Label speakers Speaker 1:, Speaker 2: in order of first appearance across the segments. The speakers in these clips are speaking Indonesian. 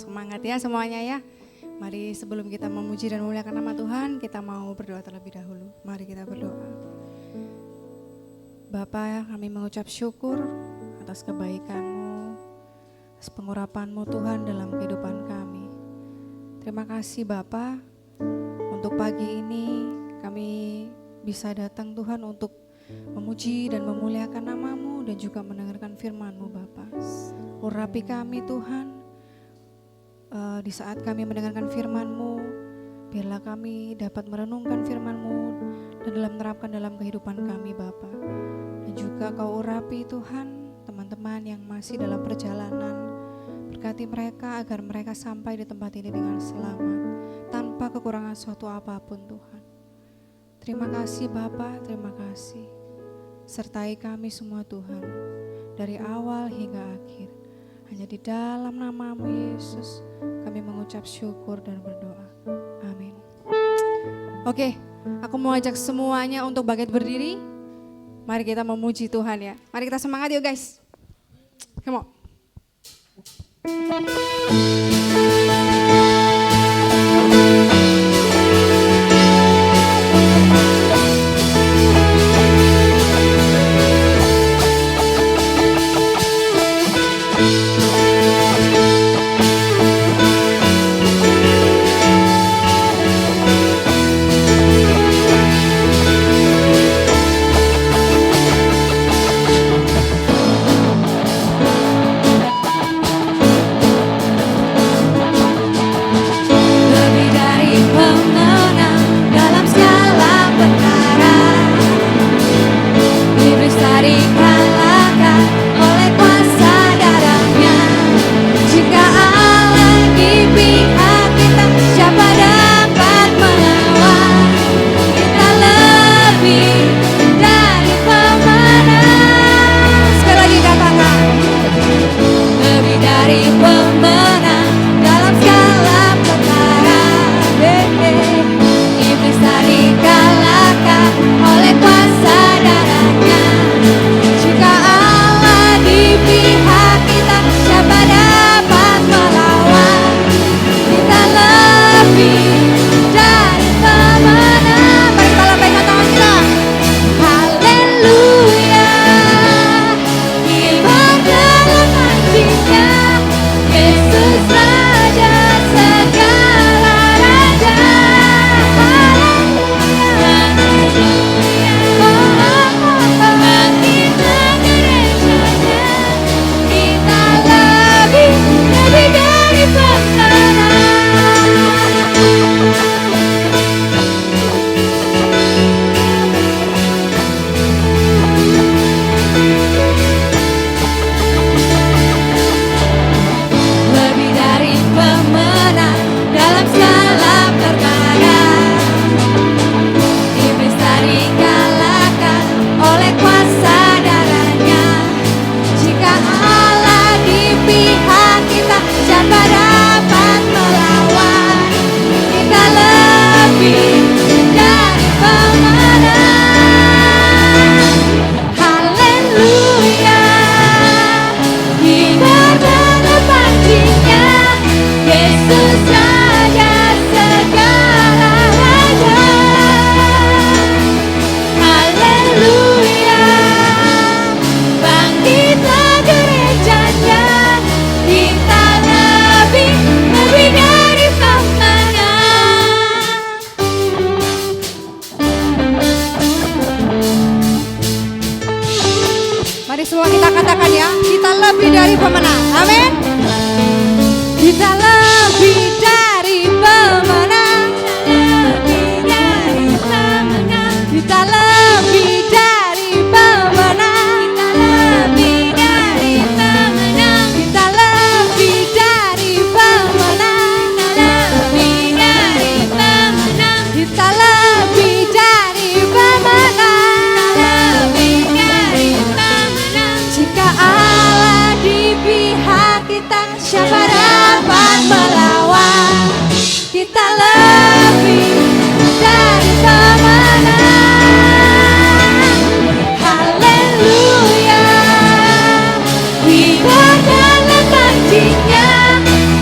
Speaker 1: Semangat ya semuanya ya. Mari sebelum kita memuji dan memuliakan nama Tuhan, kita mau berdoa terlebih dahulu. Mari kita berdoa. Bapa, kami mengucap syukur atas kebaikan-Mu, atas pengurapan-Mu Tuhan dalam kehidupan kami. Terima kasih Bapa, untuk pagi ini kami bisa datang Tuhan untuk memuji dan memuliakan nama-Mu dan juga mendengarkan firman-Mu Bapa. Urapi kami Tuhan, di saat kami mendengarkan firman-Mu, biarlah kami dapat merenungkan firman-Mu dan menerapkan dalam kehidupan kami Bapa. Dan juga Kau urapi Tuhan teman-teman yang masih dalam perjalanan, berkati mereka agar mereka sampai di tempat ini dengan selamat, tanpa kekurangan suatu apapun Tuhan. Terima kasih Bapa, terima kasih. Sertai kami semua Tuhan, dari awal hingga akhir. Hanya di dalam nama-Mu Yesus kami mengucap syukur dan berdoa. Amin. Oke, aku mau ajak semuanya untuk bangkit berdiri. Mari kita memuji Tuhan ya. Mari kita semangat yuk guys. Come on.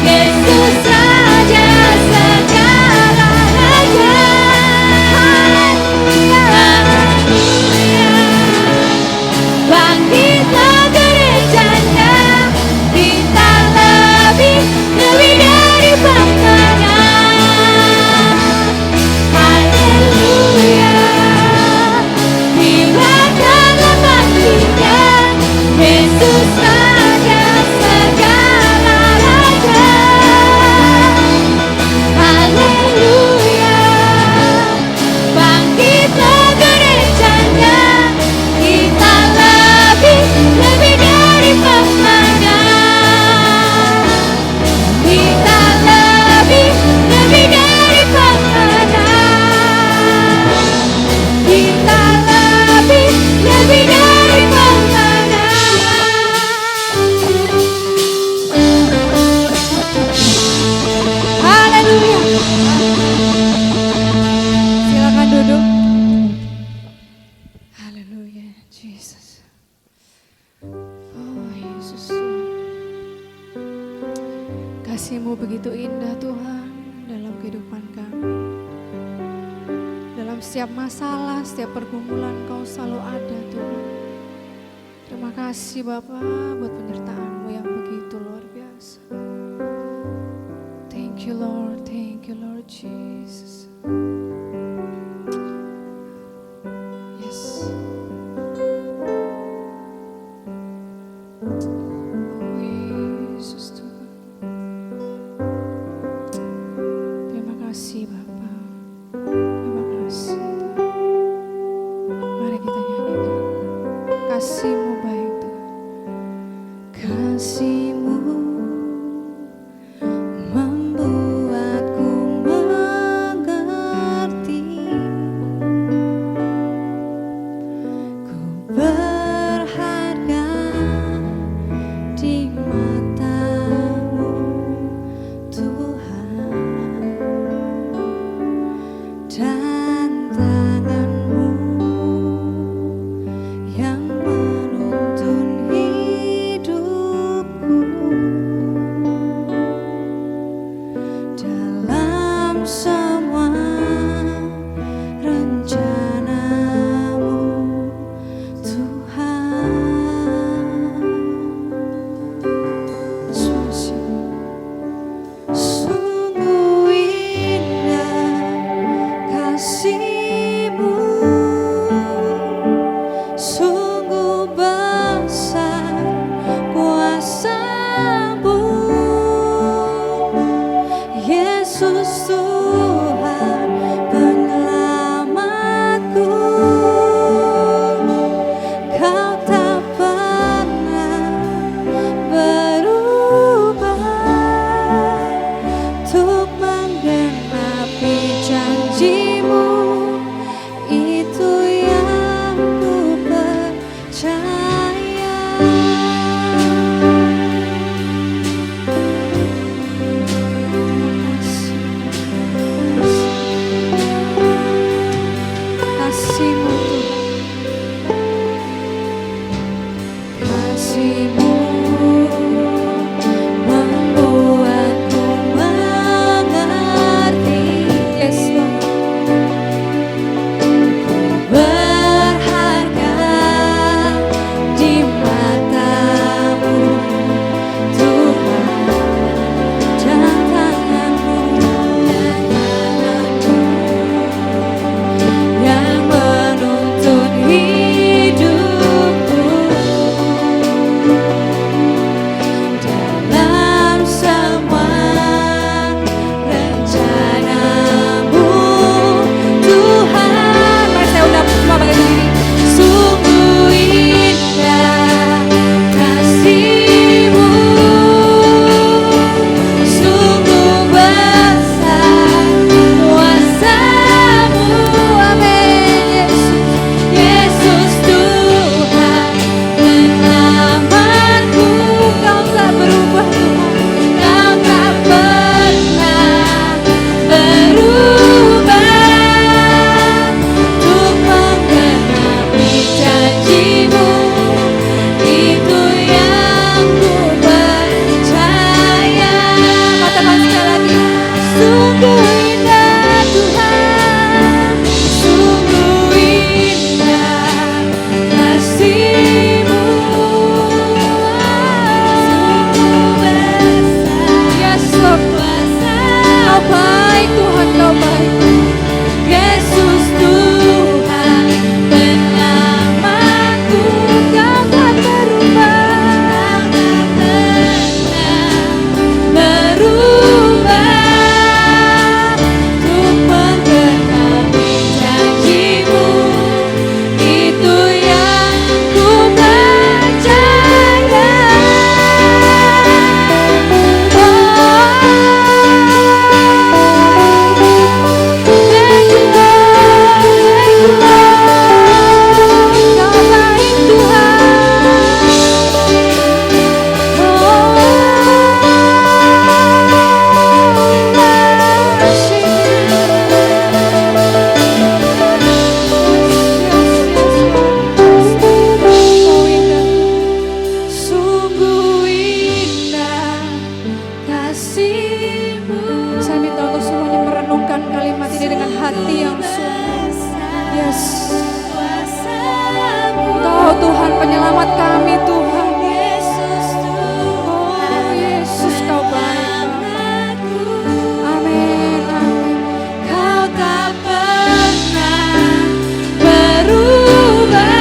Speaker 2: Yesus
Speaker 1: Kasih-Mu begitu indah Tuhan dalam kehidupan kami. Dalam setiap masalah, setiap pergumulan Kau selalu ada Tuhan. Terima kasih Bapa buat penyertaan-Mu yang begitu luar biasa. Thank you Lord Jesus. Yes. Oh Yesus Tuhan. Terima kasih Bapa. Terima kasih Tuhan. Mari kita nyanyikan. Kasih-Mu baik Tuhan. Kasih-Mu membuatku mengerti. Ku berharga di mata-Mu Tuhan, dan tangan-Mu yang menuntun hidupku. hati yang sungguh. Yes, Engkau Tuhan penyelamat kami Tuhan. Oh Yesus, Kau baik Bapa. Amin, amin.
Speaker 2: Kau tak pernah berubah.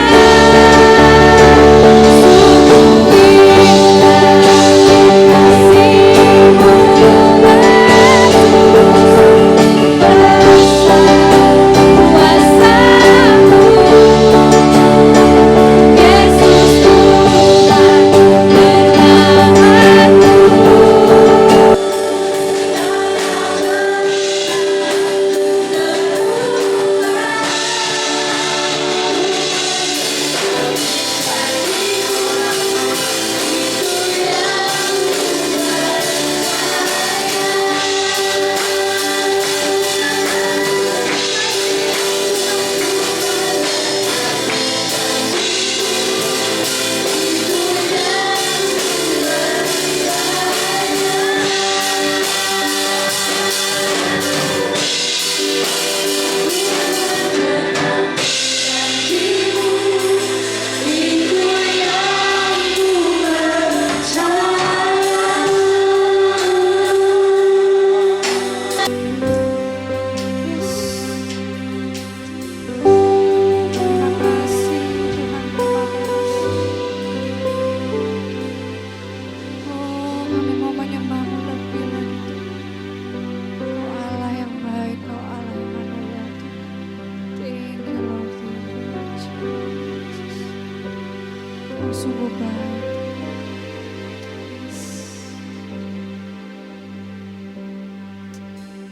Speaker 1: Sungguh baik.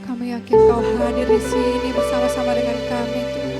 Speaker 1: Kami yakin Kau hadir di sini bersama-sama dengan kami Tuhan.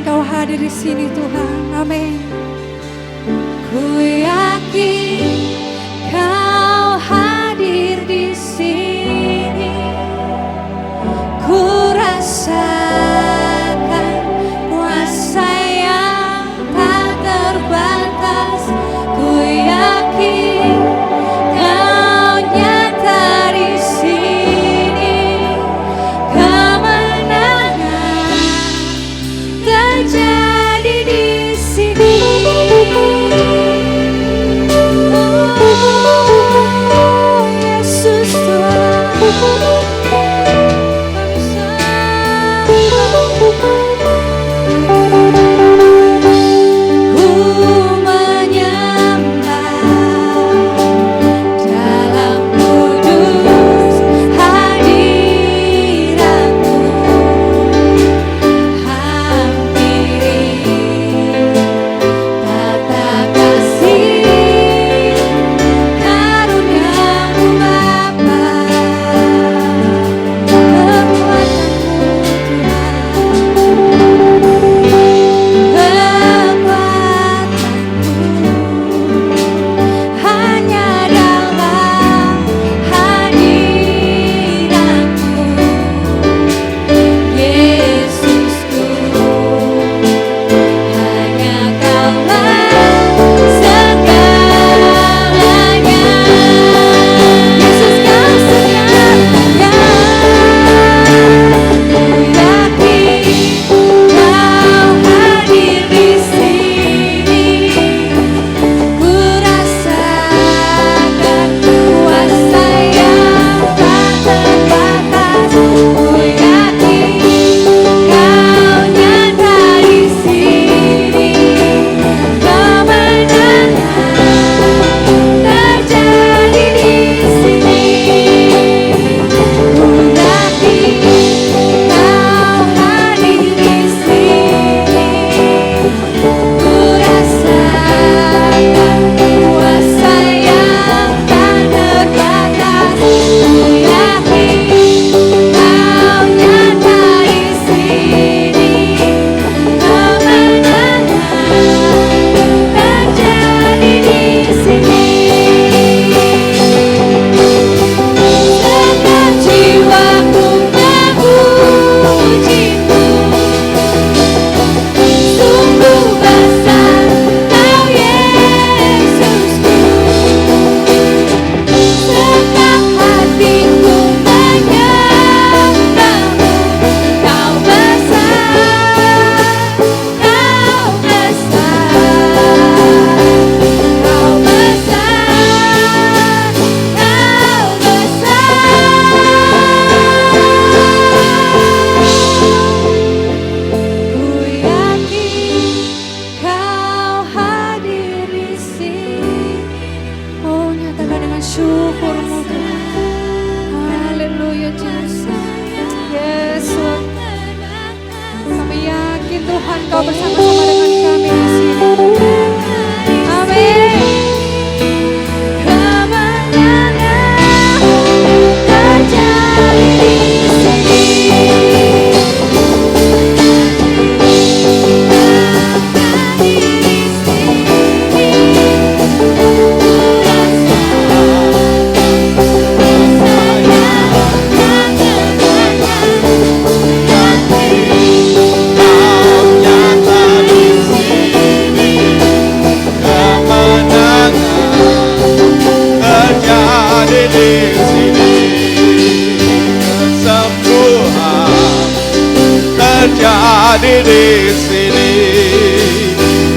Speaker 1: Kau hadir di sini Tuhan, amin.
Speaker 2: Ku yakin Kau hadir di sini. Ku rasakan kuasa yang tak terbatas. Ku yakin Kau nyata di sini. Kemenangan terjadi di sini.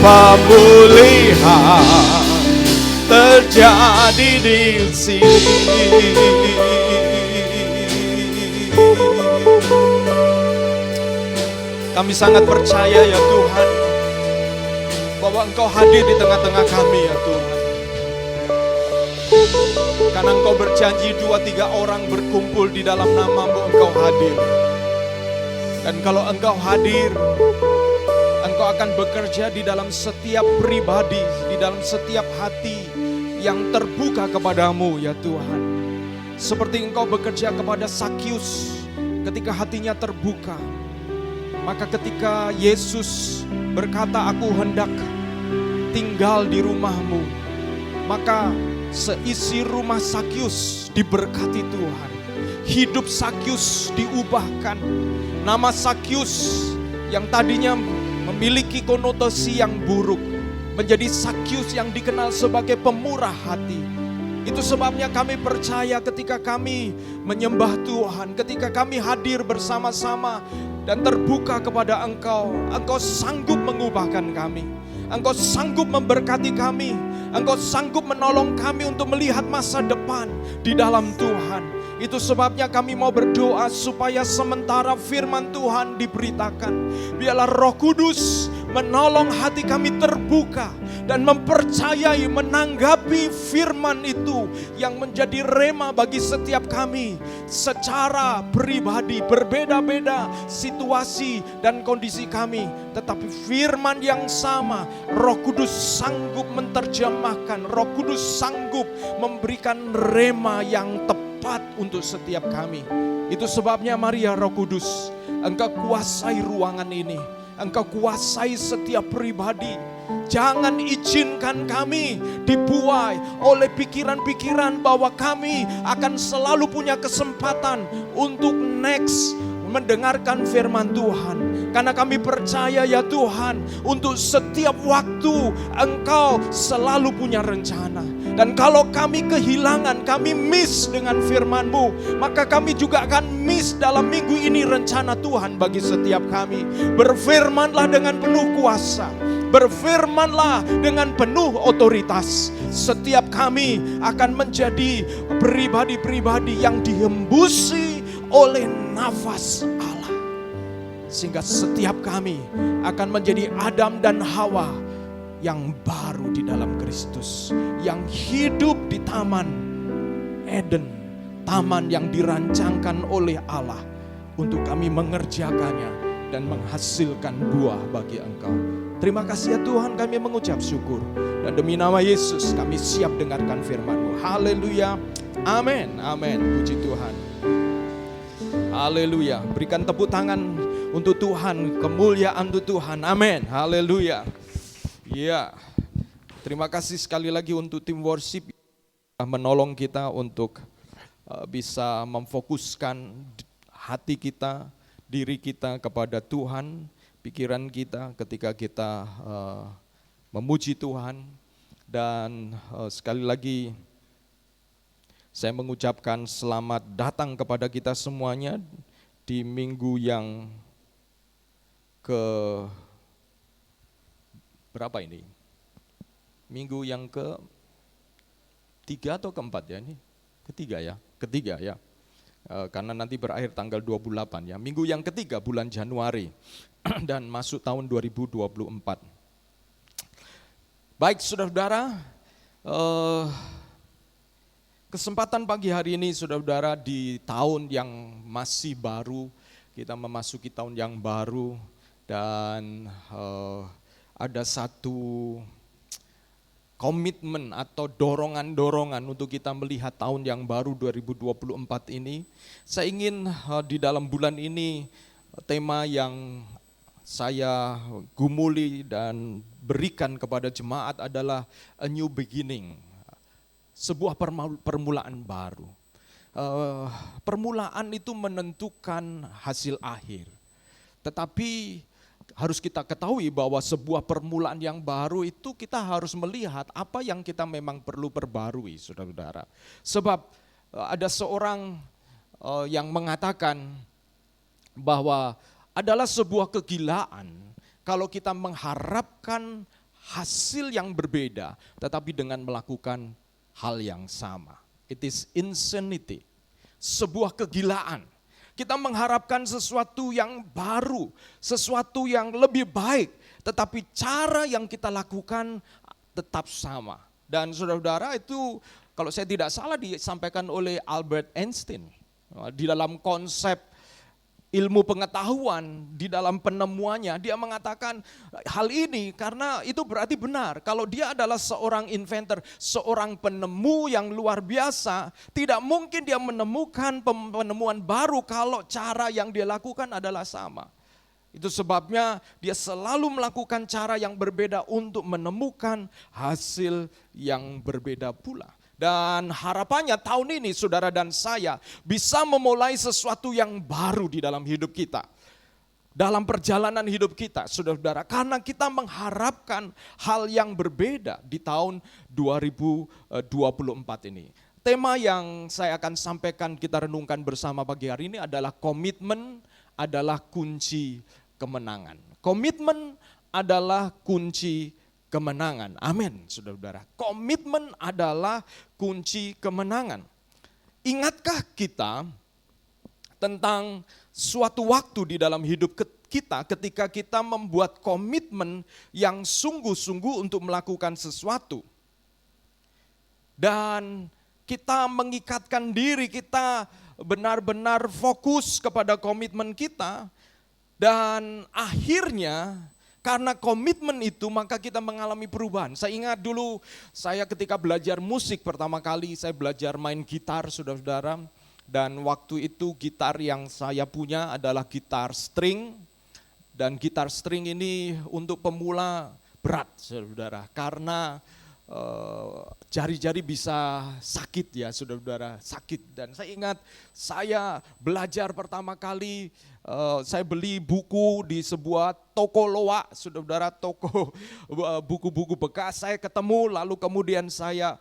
Speaker 3: pemulihan terjadi di sini. Kami sangat percaya ya Tuhan, bahwa Engkau hadir di tengah-tengah kami ya Tuhan. Karena Engkau berjanji 2-3 orang berkumpul di dalam nama-Mu, Engkau hadir. Dan kalau Engkau hadir, Engkau akan bekerja di dalam setiap pribadi, di dalam setiap hati yang terbuka kepadamu ya Tuhan. Seperti Engkau bekerja kepada Sakyus ketika hatinya terbuka. Maka ketika Yesus berkata, aku hendak tinggal di rumah-Mu, maka seisi rumah Sakyus diberkati Tuhan. Hidup Sakyus diubahkan. Nama Sakyus yang tadinya memiliki konotasi yang buruk menjadi Sakyus yang dikenal sebagai pemurah hati. Itu sebabnya kami percaya ketika kami menyembah Tuhan, ketika kami hadir bersama-sama dan terbuka kepada Engkau, Engkau sanggup mengubahkan kami. Engkau sanggup memberkati kami. Engkau sanggup menolong kami untuk melihat masa depan di dalam Tuhan. Itu sebabnya kami mau berdoa supaya sementara firman Tuhan diberitakan, biarlah Roh Kudus menolong hati kami terbuka dan mempercayai, menanggapi firman itu yang menjadi rema bagi setiap kami secara pribadi. Berbeda-beda situasi dan kondisi kami, tetapi firman yang sama Roh Kudus sanggup menerjemahkan, Roh Kudus sanggup memberikan rema yang tepat untuk setiap kami. Itu sebabnya mari ya Roh Kudus, Engkau kuasai ruangan ini, Engkau kuasai setiap pribadi. Jangan izinkan kami dibuai oleh pikiran-pikiran bahwa kami akan selalu punya kesempatan untuk next mendengarkan firman Tuhan. Karena kami percaya ya Tuhan, untuk setiap waktu Engkau selalu punya rencana. Dan kalau kami kehilangan, kami miss dengan firman-Mu, maka kami juga akan miss dalam minggu ini rencana Tuhan bagi setiap kami. Berfirmanlah dengan penuh kuasa, berfirmanlah dengan penuh otoritas. Setiap kami akan menjadi pribadi-pribadi yang dihembusi oleh nafas Allah. Sehingga setiap kami akan menjadi Adam dan Hawa yang baru di dalam Kristus, yang hidup di Taman Eden, taman yang dirancangkan oleh Allah untuk kami mengerjakannya dan menghasilkan buah bagi Engkau. Terima kasih ya Tuhan, kami mengucap syukur. Dan demi nama Yesus kami siap dengarkan firman-Mu. Haleluya, amin, amin, puji Tuhan. Haleluya, berikan tepuk tangan untuk Tuhan, kemuliaan untuk Tuhan, amin, haleluya. Ya, terima kasih sekali lagi untuk tim worship menolong kita untuk bisa memfokuskan hati kita, diri kita kepada Tuhan, pikiran kita ketika kita memuji Tuhan. Dan sekali lagi saya mengucapkan selamat datang kepada kita semuanya di minggu yang ke berapa ini? Minggu yang ke-3 atau ke-4 ya ini? Ketiga ya. Karena nanti berakhir tanggal 28 ya. Minggu yang ketiga bulan Januari dan masuk tahun 2024. Baik saudara-saudara, kesempatan pagi hari ini saudara-saudara di tahun yang masih baru, kita memasuki tahun yang baru dan ada satu komitmen atau dorongan-dorongan untuk kita melihat tahun yang baru 2024 ini. Saya ingin di dalam bulan ini tema yang saya gumuli dan berikan kepada jemaat adalah a new beginning, sebuah permulaan baru. Permulaan itu menentukan hasil akhir, tetapi harus kita ketahui bahwa sebuah permulaan yang baru itu kita harus melihat apa yang kita memang perlu perbarui, saudara-saudara. Sebab ada seorang yang mengatakan bahwa adalah sebuah kegilaan kalau kita mengharapkan hasil yang berbeda, tetapi dengan melakukan hal yang sama. It is insanity, sebuah kegilaan. Kita mengharapkan sesuatu yang baru, sesuatu yang lebih baik, tetapi cara yang kita lakukan tetap sama. Dan saudara-saudara, itu kalau saya tidak salah disampaikan oleh Albert Einstein. Di dalam konsep ilmu pengetahuan, di dalam penemuannya, dia mengatakan hal ini karena itu berarti benar. Kalau dia adalah seorang inventor, seorang penemu yang luar biasa, tidak mungkin dia menemukan penemuan baru kalau cara yang dia lakukan adalah sama. Itu sebabnya dia selalu melakukan cara yang berbeda untuk menemukan hasil yang berbeda pula. Dan harapannya tahun ini saudara dan saya bisa memulai sesuatu yang baru di dalam hidup kita. Dalam perjalanan hidup kita, saudara-saudara, karena kita mengharapkan hal yang berbeda di tahun 2024 ini. Tema yang saya akan sampaikan, kita renungkan bersama pagi hari ini adalah komitmen adalah kunci kemenangan. Komitmen adalah kunci kemenangan. Amin, saudara-saudara. Komitmen adalah kunci kemenangan. Ingatkah kita tentang suatu waktu di dalam hidup kita ketika kita membuat komitmen yang sungguh-sungguh untuk melakukan sesuatu. Dan kita mengikatkan diri, kita benar-benar fokus kepada komitmen kita. Dan akhirnya karena komitmen itu maka kita mengalami perubahan. Saya ingat dulu saya ketika belajar musik pertama kali, saya belajar main gitar, saudara-saudara. Dan waktu itu gitar yang saya punya adalah gitar string. Dan gitar string ini untuk pemula berat, saudara-saudara. Karena jari-jari bisa sakit ya, saudara-saudara, sakit. Dan saya ingat saya belajar pertama kali, saya beli buku di sebuah toko loak, saudara-saudara, toko buku-buku bekas. Saya ketemu, lalu kemudian saya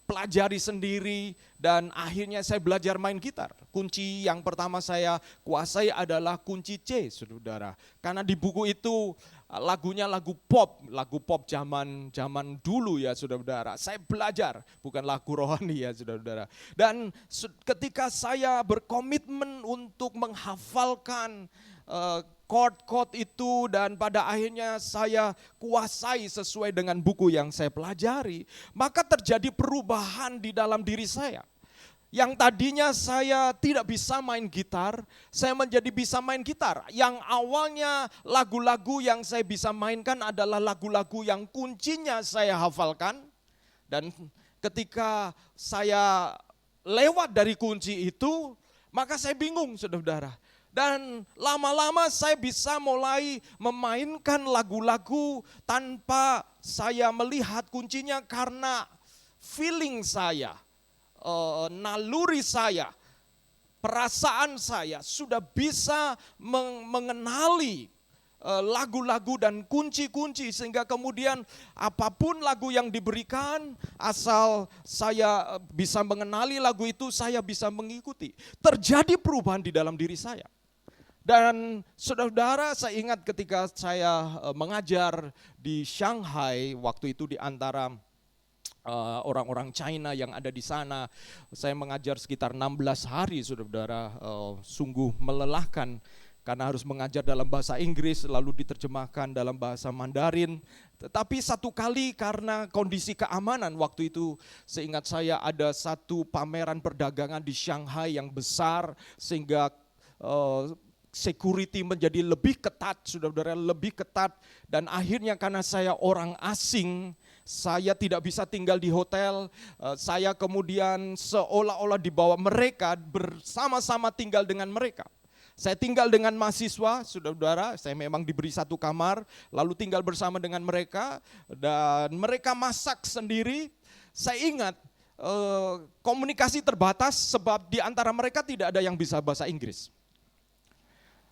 Speaker 3: pelajari sendiri dan akhirnya saya belajar main gitar. Kunci yang pertama saya kuasai adalah kunci C, saudara. Karena di buku itu lagunya lagu pop zaman dulu ya, saudara-saudara. Saya belajar, bukan lagu rohani ya, saudara-saudara. Dan ketika saya berkomitmen untuk menghafalkan chord itu dan pada akhirnya saya kuasai sesuai dengan buku yang saya pelajari, maka terjadi perubahan di dalam diri saya. Yang tadinya saya tidak bisa main gitar, saya menjadi bisa main gitar. Yang awalnya lagu-lagu yang saya bisa mainkan adalah lagu-lagu yang kuncinya saya hafalkan. Dan ketika saya lewat dari kunci itu, maka saya bingung, saudara-saudara. Dan lama-lama saya bisa mulai memainkan lagu-lagu tanpa saya melihat kuncinya karena feeling saya, naluri saya, perasaan saya sudah bisa mengenali lagu-lagu dan kunci-kunci sehingga kemudian apapun lagu yang diberikan asal saya bisa mengenali lagu itu saya bisa mengikuti. Terjadi perubahan di dalam diri saya. Dan saudara-saudara, saya ingat ketika saya mengajar di Shanghai, waktu itu di antara orang-orang China yang ada di sana, saya mengajar sekitar 16 hari, saudara-saudara, sungguh melelahkan karena harus mengajar dalam bahasa Inggris lalu diterjemahkan dalam bahasa Mandarin. Tetapi satu kali karena kondisi keamanan waktu itu, seingat saya ada satu pameran perdagangan di Shanghai yang besar sehingga security menjadi lebih ketat, saudara-saudara, lebih ketat. Dan akhirnya karena saya orang asing, saya tidak bisa tinggal di hotel, saya kemudian seolah-olah dibawa mereka, bersama-sama tinggal dengan mereka. Saya tinggal dengan mahasiswa, saudara-saudara, saya memang diberi satu kamar, lalu tinggal bersama dengan mereka, dan mereka masak sendiri. Saya ingat komunikasi terbatas sebab di antara mereka tidak ada yang bisa bahasa Inggris.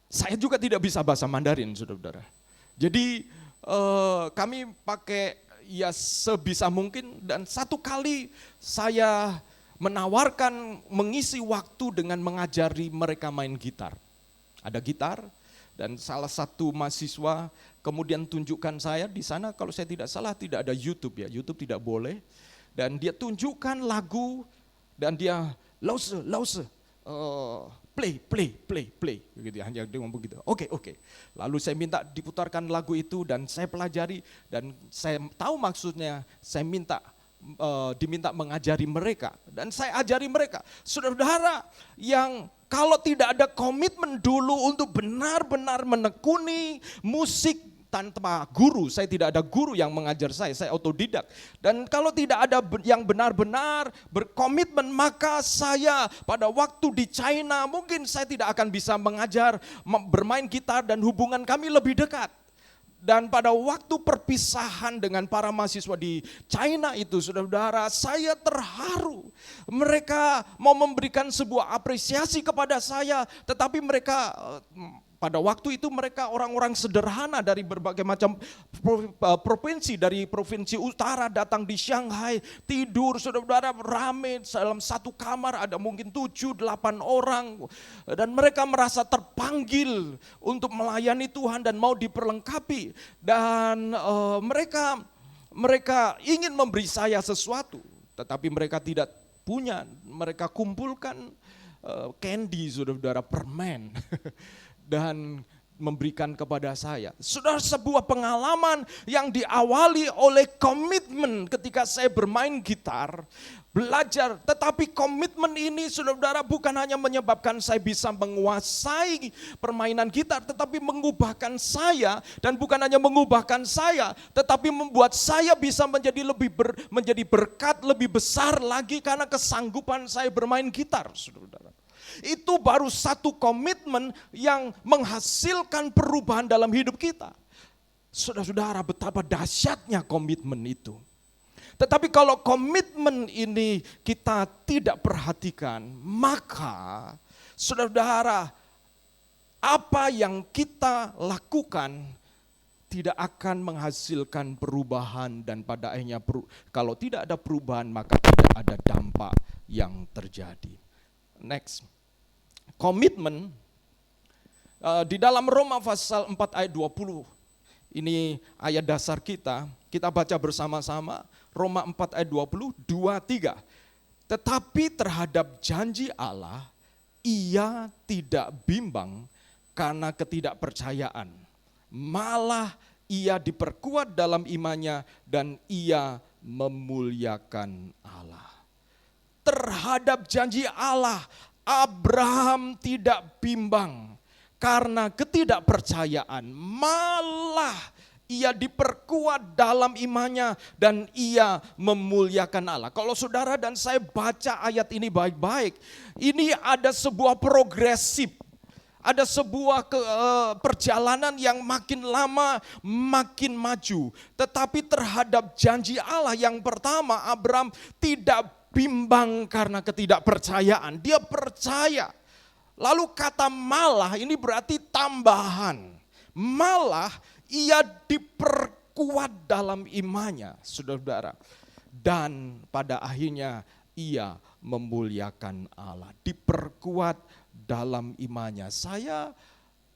Speaker 3: Saya juga tidak bisa bahasa Mandarin, saudara-saudara. Jadi kami pakai ya sebisa mungkin, dan satu kali saya menawarkan mengisi waktu dengan mengajari mereka main gitar. Ada gitar Dan salah satu mahasiswa kemudian tunjukkan saya di sana, kalau saya tidak salah tidak ada YouTube ya, YouTube tidak boleh. Dan dia tunjukkan lagu dan dia lause, play, gitu, hanya dia ngomong begitu. Oke. Lalu saya minta diputarkan lagu itu dan saya pelajari dan saya tahu maksudnya. Saya diminta mengajari mereka dan saya ajari mereka. Saudara-saudara, yang kalau tidak ada komitmen dulu untuk benar-benar menekuni musik tanpa guru, saya tidak ada guru yang mengajar saya otodidak. Dan kalau tidak ada yang benar-benar berkomitmen, maka saya pada waktu di China mungkin saya tidak akan bisa mengajar, bermain gitar dan hubungan kami lebih dekat. Dan pada waktu perpisahan dengan para mahasiswa di China itu, saudara-saudara, saya terharu. Mereka mau memberikan sebuah apresiasi kepada saya, tetapi mereka pada waktu itu mereka orang-orang sederhana dari berbagai macam provinsi, dari provinsi utara datang di Shanghai, tidur, saudara-saudara, rame dalam satu kamar ada mungkin 7-8 orang. Dan mereka merasa terpanggil untuk melayani Tuhan dan mau diperlengkapi. Dan mereka ingin memberi saya sesuatu, tetapi mereka tidak punya. Mereka kumpulkan candy, saudara-saudara, permen. Dan memberikan kepada saya. Sudah sebuah pengalaman yang diawali oleh komitmen ketika saya bermain gitar, belajar. Tetapi komitmen ini, saudara-saudara, bukan hanya menyebabkan saya bisa menguasai permainan gitar, tetapi mengubahkan saya, dan bukan hanya mengubahkan saya, tetapi membuat saya bisa menjadi berkat lebih besar lagi karena kesanggupan saya bermain gitar, saudara-saudara. Itu baru satu komitmen yang menghasilkan perubahan dalam hidup kita. Saudara-saudara, betapa dahsyatnya komitmen itu. Tetapi kalau komitmen ini kita tidak perhatikan, maka saudara-saudara, apa yang kita lakukan tidak akan menghasilkan perubahan, dan pada akhirnya kalau tidak ada perubahan maka tidak ada dampak yang terjadi. Next. Komitmen di dalam Roma pasal 4 ayat 20. Ini ayat dasar kita baca bersama-sama. Roma 4 ayat 20, 2-3. Tetapi terhadap janji Allah, ia tidak bimbang karena ketidakpercayaan. Malah ia diperkuat dalam imannya dan ia memuliakan Allah. Terhadap janji Allah, Abraham tidak bimbang karena ketidakpercayaan, malah ia diperkuat dalam imannya dan ia memuliakan Allah. Kalau saudara dan saya baca ayat ini baik-baik, ini ada sebuah progresif, ada sebuah perjalanan yang makin lama makin maju. Tetapi terhadap janji Allah yang pertama, Abraham tidak bimbang karena ketidakpercayaan, dia percaya. Lalu kata malah ini berarti tambahan. Malah ia diperkuat dalam imannya, saudara-saudara. Dan pada akhirnya ia memuliakan Allah, diperkuat dalam imannya. Saya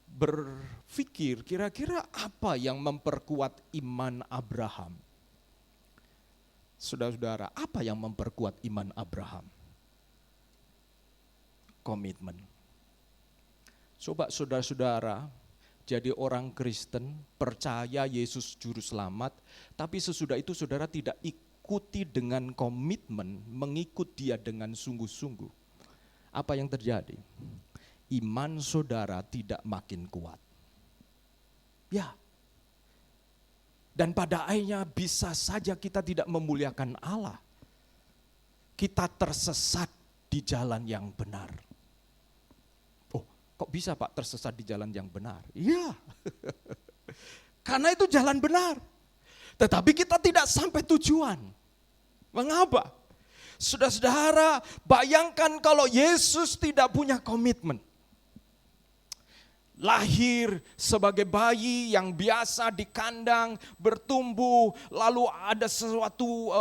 Speaker 3: berpikir kira-kira apa yang memperkuat iman Abraham? Saudara-saudara, apa yang memperkuat iman Abraham? Komitmen. Coba saudara-saudara jadi orang Kristen, percaya Yesus juru selamat, tapi sesudah itu saudara tidak ikuti dengan komitmen, mengikut dia dengan sungguh-sungguh. Apa yang terjadi? Iman saudara tidak makin kuat. Ya. Dan pada akhirnya bisa saja kita tidak memuliakan Allah. Kita tersesat di jalan yang benar. Oh, kok bisa Pak tersesat di jalan yang benar? Iya, karena itu jalan benar. Tetapi kita tidak sampai tujuan. Mengapa? Saudara-saudara, bayangkan kalau Yesus tidak punya komitmen. Lahir sebagai bayi yang biasa di kandang, bertumbuh, lalu ada sesuatu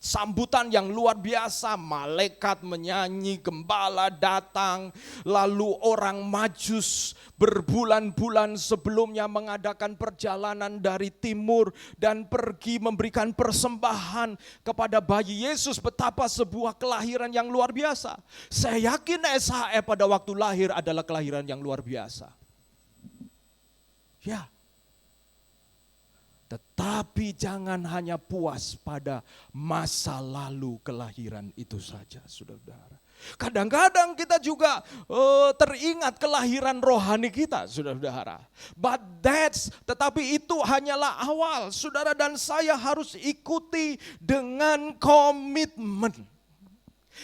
Speaker 3: Sambutan yang luar biasa, malaikat menyanyi, gembala datang, lalu orang Majus berbulan-bulan sebelumnya mengadakan perjalanan dari timur dan pergi memberikan persembahan kepada bayi Yesus. Betapa sebuah kelahiran yang luar biasa. Saya yakin SHE pada waktu lahir adalah kelahiran yang luar biasa. Ya. Tetapi jangan hanya puas pada masa lalu kelahiran itu saja, saudara-saudara. Kadang-kadang kita juga teringat kelahiran rohani kita, saudara-saudara. Tetapi itu hanyalah awal. Saudara dan saya harus ikuti dengan komitmen.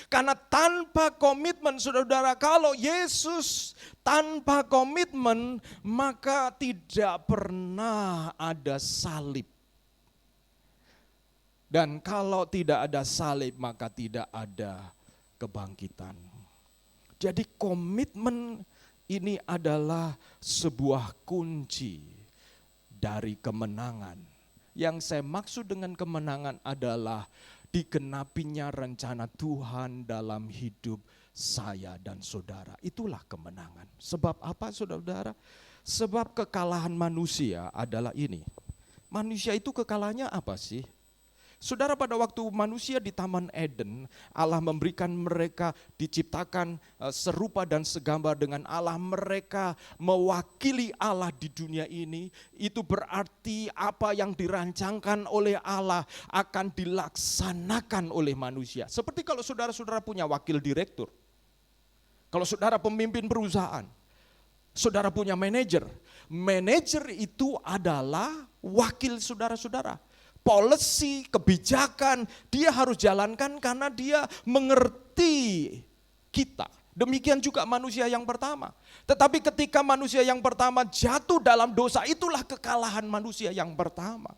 Speaker 3: Karena tanpa komitmen, saudara-saudara, kalau Yesus tanpa komitmen, maka tidak pernah ada salib. Dan kalau tidak ada salib, maka tidak ada kebangkitan. Jadi komitmen ini adalah sebuah kunci dari kemenangan. Yang saya maksud dengan kemenangan adalah digenapinya rencana Tuhan dalam hidup saya dan saudara. Itulah kemenangan. Sebab apa, saudara-saudara? Sebab kekalahan manusia adalah ini. Manusia itu kekalahannya apa sih? Saudara, pada waktu manusia di Taman Eden, Allah memberikan mereka diciptakan serupa dan segambar dengan Allah. Mereka mewakili Allah di dunia ini. Itu berarti apa yang dirancangkan oleh Allah akan dilaksanakan oleh manusia. Seperti kalau saudara-saudara punya wakil direktur. Kalau saudara pemimpin perusahaan, saudara punya manajer. Manajer itu adalah wakil saudara-saudara. Policy, kebijakan, dia harus jalankan karena dia mengerti kita. Demikian juga manusia yang pertama. Tetapi ketika manusia yang pertama jatuh dalam dosa, itulah kekalahan manusia yang pertama.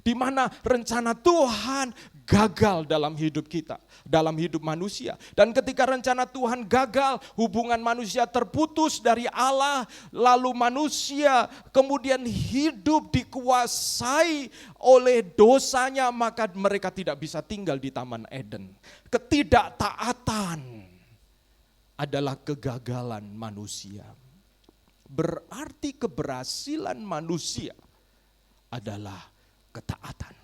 Speaker 3: Di mana rencana Tuhan gagal dalam hidup kita, dalam hidup manusia. Dan ketika rencana Tuhan gagal, hubungan manusia terputus dari Allah, lalu manusia kemudian hidup dikuasai oleh dosanya, maka mereka tidak bisa tinggal di Taman Eden. Ketidaktaatan adalah kegagalan manusia. Berarti keberhasilan manusia adalah ketaatan.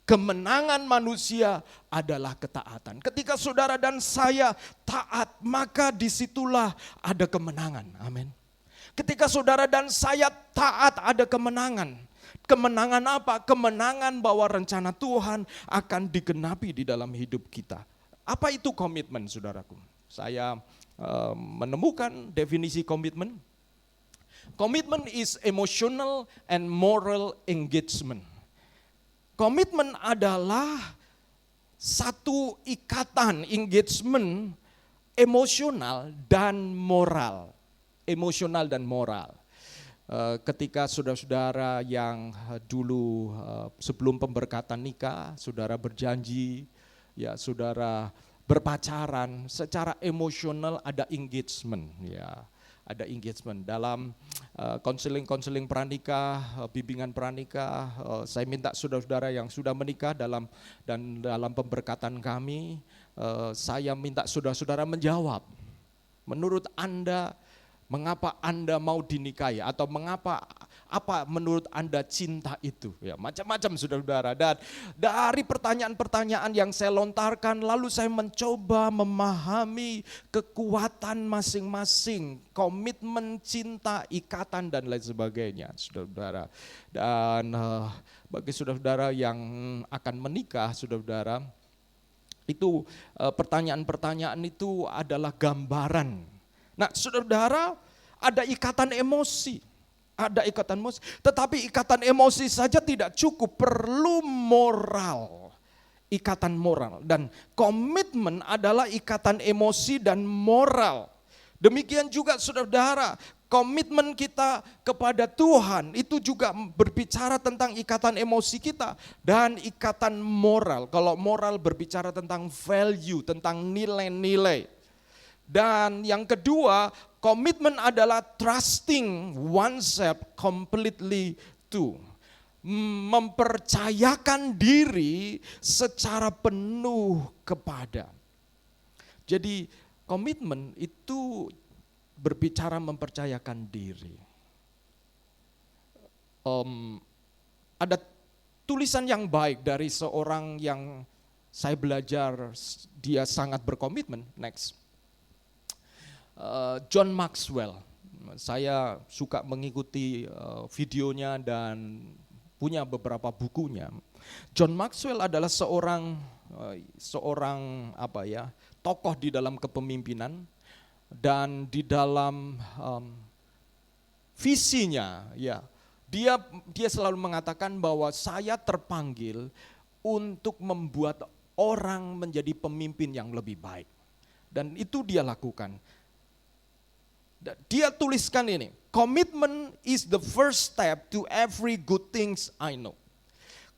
Speaker 3: Kemenangan manusia adalah ketaatan. Ketika saudara dan saya taat, maka disitulah ada kemenangan. Amin. Ketika saudara dan saya taat, ada kemenangan. Kemenangan apa? Kemenangan bahwa rencana Tuhan akan digenapi di dalam hidup kita. Apa itu komitmen, saudaraku? Saya menemukan definisi komitmen. Komitmen is emotional and moral engagement. Komitmen adalah satu ikatan, engagement emosional dan moral. Emosional dan moral. Ketika saudara-saudara yang dulu sebelum pemberkatan nikah, saudara berjanji, ya saudara berpacaran, secara emosional ada engagement, ya. Ada engagement dalam konseling pranikah, bimbingan pranikah. Saya minta saudara-saudara yang sudah menikah dalam pemberkatan kami, saya minta saudara-saudara menjawab. Menurut Anda, mengapa Anda mau dinikahi atau apa menurut Anda cinta itu? Ya, macam-macam saudara-saudara. Dan dari pertanyaan-pertanyaan yang saya lontarkan, lalu saya mencoba memahami kekuatan masing-masing, komitmen, cinta, ikatan dan lain sebagainya, saudara-saudara. Dan bagi saudara-saudara yang akan menikah, saudara-saudara, itu pertanyaan-pertanyaan itu adalah gambaran. Nah, saudara-saudara, ada ikatan emosi. Ada ikatan emosi, tetapi ikatan emosi saja tidak cukup, perlu moral. Ikatan moral dan komitmen adalah ikatan emosi dan moral. Demikian juga saudara-saudara, komitmen kita kepada Tuhan itu juga berbicara tentang ikatan emosi kita dan ikatan moral. Kalau moral berbicara tentang value, tentang nilai-nilai. Dan yang kedua, komitmen adalah trusting oneself completely to. mempercayakan diri secara penuh kepada. Jadi komitmen itu berbicara mempercayakan diri. Ada tulisan yang baik dari seorang yang saya belajar, dia sangat berkomitmen. Next. John Maxwell. Saya suka mengikuti videonya dan punya beberapa bukunya. John Maxwell adalah seorang tokoh di dalam kepemimpinan, dan di dalam visinya ya dia selalu mengatakan bahwa saya terpanggil untuk membuat orang menjadi pemimpin yang lebih baik, dan itu dia lakukan. Dia tuliskan ini, commitment is the first step to every good things I know.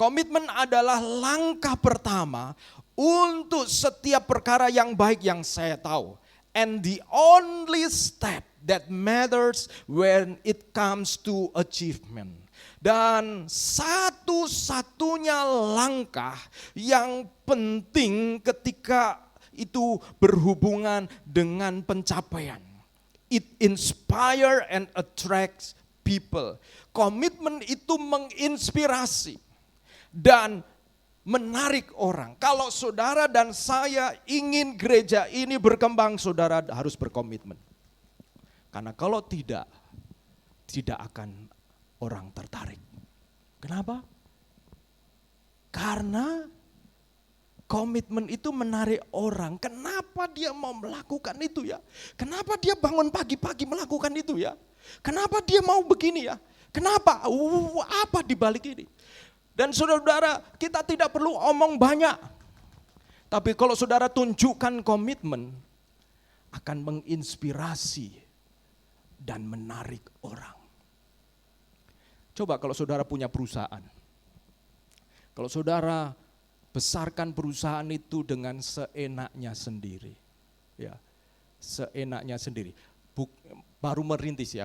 Speaker 3: Komitmen adalah langkah pertama untuk setiap perkara yang baik yang saya tahu. And the only step that matters when it comes to achievement. Dan satu-satunya langkah yang penting ketika itu berhubungan dengan pencapaian. It inspire and attracts people. Komitmen itu menginspirasi dan menarik orang. Kalau saudara dan saya ingin gereja ini berkembang, saudara harus berkomitmen. Karena kalau tidak akan orang tertarik. Kenapa? Karena komitmen itu menarik orang. Kenapa dia mau melakukan itu ya? Kenapa dia bangun pagi-pagi melakukan itu ya? Kenapa dia mau begini ya? Kenapa? Apa di balik ini? Dan saudara, kita tidak perlu omong banyak. Tapi kalau saudara tunjukkan komitmen, akan menginspirasi dan menarik orang. Coba kalau saudara punya perusahaan. Kalau saudara besarkan perusahaan itu dengan seenaknya sendiri. Ya, seenaknya sendiri. Baru merintis.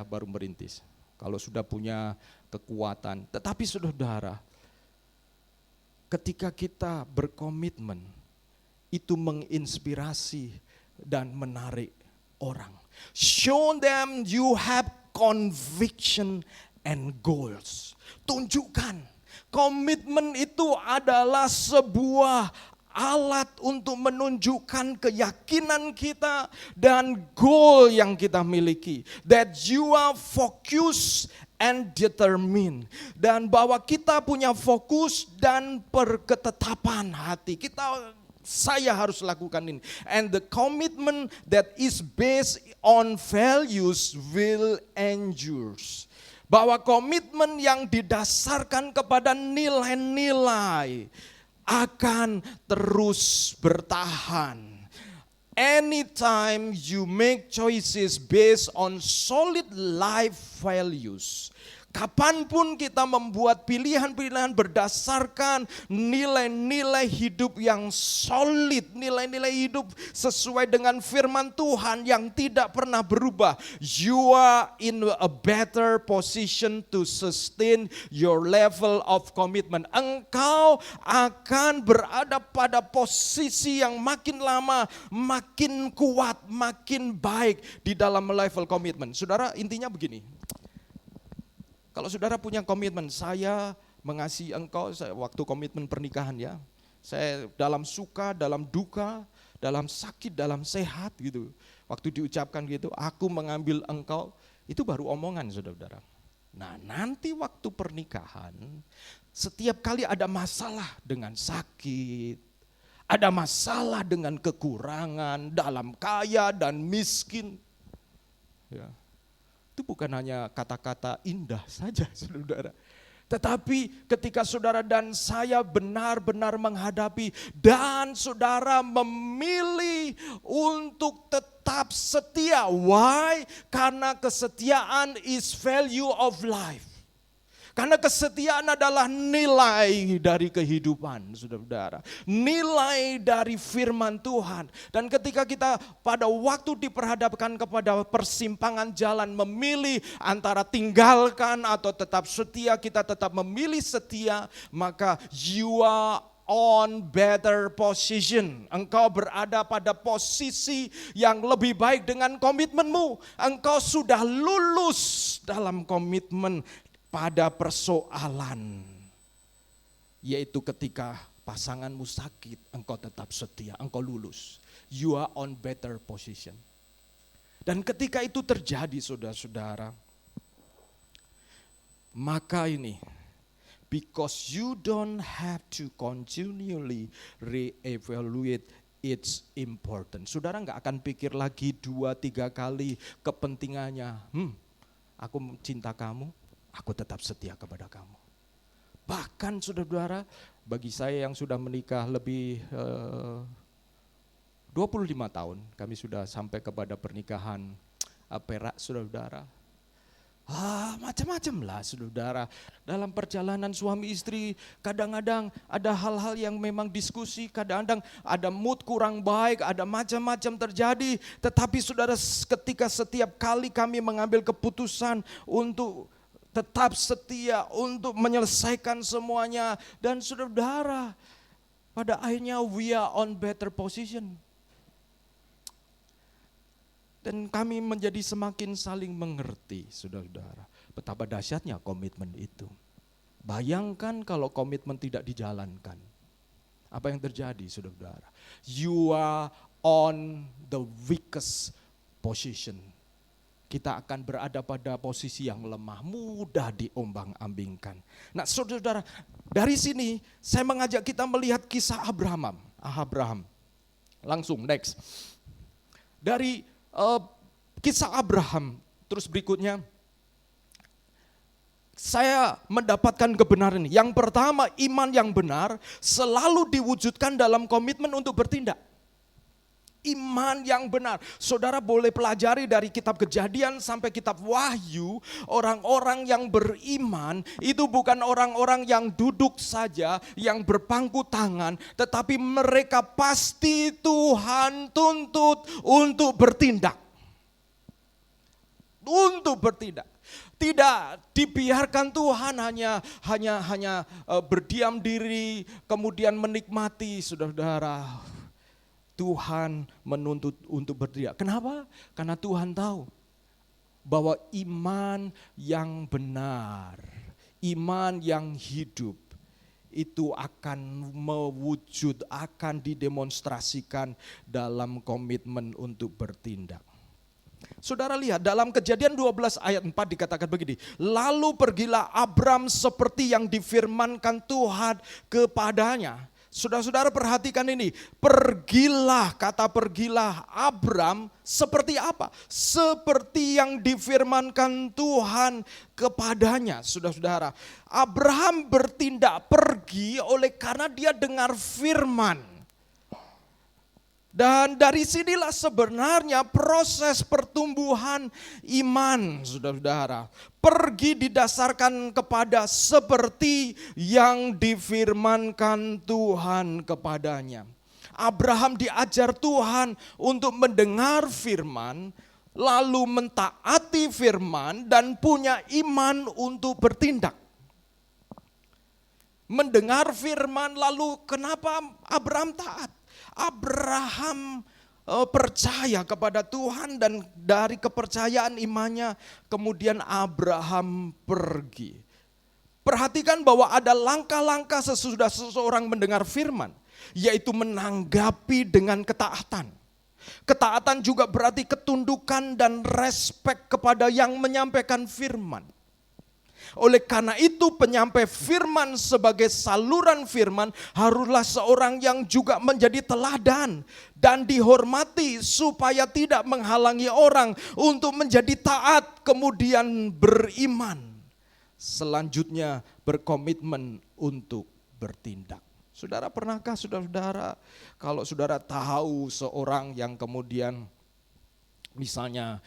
Speaker 3: Kalau sudah punya kekuatan. Tetapi saudara, ketika kita berkomitmen, itu menginspirasi dan menarik orang. Show them you have conviction and goals. Tunjukkan. Komitmen itu adalah sebuah alat untuk menunjukkan keyakinan kita dan goal yang kita miliki. That you are focused and determined. Dan bahwa kita punya fokus dan berketetapan hati. Saya harus lakukan ini. And the commitment that is based on values will endure. Bahwa komitmen yang didasarkan kepada nilai-nilai akan terus bertahan. Anytime you make choices based on solid life values, kapanpun kita membuat pilihan-pilihan berdasarkan nilai-nilai hidup yang solid, nilai-nilai hidup sesuai dengan firman Tuhan yang tidak pernah berubah, you are in a better position to sustain your level of commitment. Engkau akan berada pada posisi yang makin lama, makin kuat, makin baik di dalam level komitmen. Saudara, intinya begini. Kalau saudara punya komitmen, saya mengasihi engkau, waktu komitmen pernikahan ya. Saya dalam suka, dalam duka, dalam sakit, dalam sehat gitu. Waktu diucapkan gitu, aku mengambil engkau, itu baru omongan saudara-saudara. Nah nanti waktu pernikahan, setiap kali ada masalah dengan sakit, ada masalah dengan kekurangan, dalam kaya dan miskin. Ya. Itu bukan hanya kata-kata indah saja saudara. Tetapi ketika saudara dan saya benar-benar menghadapi dan saudara memilih untuk tetap setia. Why? Karena kesetiaan is value of life. Karena kesetiaan adalah nilai dari kehidupan, saudara-saudara. Nilai dari firman Tuhan. Dan ketika kita pada waktu diperhadapkan kepada persimpangan jalan, memilih antara tinggalkan atau tetap setia, kita tetap memilih setia, maka you are on better position. Engkau berada pada posisi yang lebih baik dengan komitmenmu. Engkau sudah lulus dalam komitmen pada persoalan, yaitu ketika pasanganmu sakit, engkau tetap setia, engkau lulus. You are on better position. Dan ketika itu terjadi, saudara-saudara, maka ini, because you don't have to continually re-evaluate its importance. Saudara nggak akan pikir lagi 2-3 kali kepentingannya. Aku cinta kamu, aku tetap setia kepada kamu. Bahkan saudara-saudara, bagi saya yang sudah menikah lebih 25 tahun, kami sudah sampai kepada pernikahan perak, saudara-saudara. Macam-macam lah, saudara. Dalam perjalanan suami istri, kadang-kadang ada hal-hal yang memang diskusi, kadang-kadang ada mood kurang baik, ada macam-macam terjadi. Tetapi saudara, ketika setiap kali kami mengambil keputusan untuk tetap setia, untuk menyelesaikan semuanya. Dan saudara, pada akhirnya we are on better position. Dan kami menjadi semakin saling mengerti, saudara-saudara. Betapa dahsyatnya komitmen itu. Bayangkan kalau komitmen tidak dijalankan. Apa yang terjadi, saudara-saudara? You are on the weakest position. Kita akan berada pada posisi yang lemah, mudah diombang-ambingkan. Nah, saudara-saudara, dari sini saya mengajak kita melihat kisah Abraham. Langsung next. Dari kisah Abraham, terus berikutnya saya mendapatkan kebenaran ini. Yang pertama, iman yang benar selalu diwujudkan dalam komitmen untuk bertindak. Iman yang benar. Saudara boleh pelajari dari kitab Kejadian sampai kitab Wahyu, orang-orang yang beriman itu bukan orang-orang yang duduk saja, yang berpangku tangan, tetapi mereka pasti Tuhan tuntut untuk bertindak. Untuk bertindak. Tidak dibiarkan Tuhan hanya berdiam diri, kemudian menikmati, saudara-saudara. Tuhan menuntut untuk bertindak. Kenapa? Karena Tuhan tahu bahwa iman yang benar, iman yang hidup itu akan mewujud, akan didemonstrasikan dalam komitmen untuk bertindak. Saudara lihat dalam Kejadian 12 ayat 4 dikatakan begini. Lalu pergilah Abram seperti yang difirmankan Tuhan kepadanya. Saudara-saudara perhatikan ini, kata pergilah Abram seperti apa? Seperti yang difirmankan Tuhan kepadanya. Saudara-saudara, Abraham bertindak pergi oleh karena dia dengar firman. Dan dari sinilah sebenarnya proses pertumbuhan iman, saudara-saudara. Pergi didasarkan kepada seperti yang difirmankan Tuhan kepadanya. Abraham diajar Tuhan untuk mendengar firman, lalu mentaati firman dan punya iman untuk bertindak. Mendengar firman, lalu kenapa Abraham taat? Abraham percaya kepada Tuhan dan dari kepercayaan imannya kemudian Abraham pergi. Perhatikan bahwa ada langkah-langkah sesudah seseorang mendengar firman, yaitu menanggapi dengan ketaatan. Ketaatan juga berarti ketundukan dan respek kepada yang menyampaikan firman. Oleh karena itu penyampai firman sebagai saluran firman haruslah seorang yang juga menjadi teladan dan dihormati supaya tidak menghalangi orang untuk menjadi taat kemudian beriman. Selanjutnya berkomitmen untuk bertindak. Saudara pernahkah saudara-saudara kalau saudara tahu seorang yang kemudian misalnya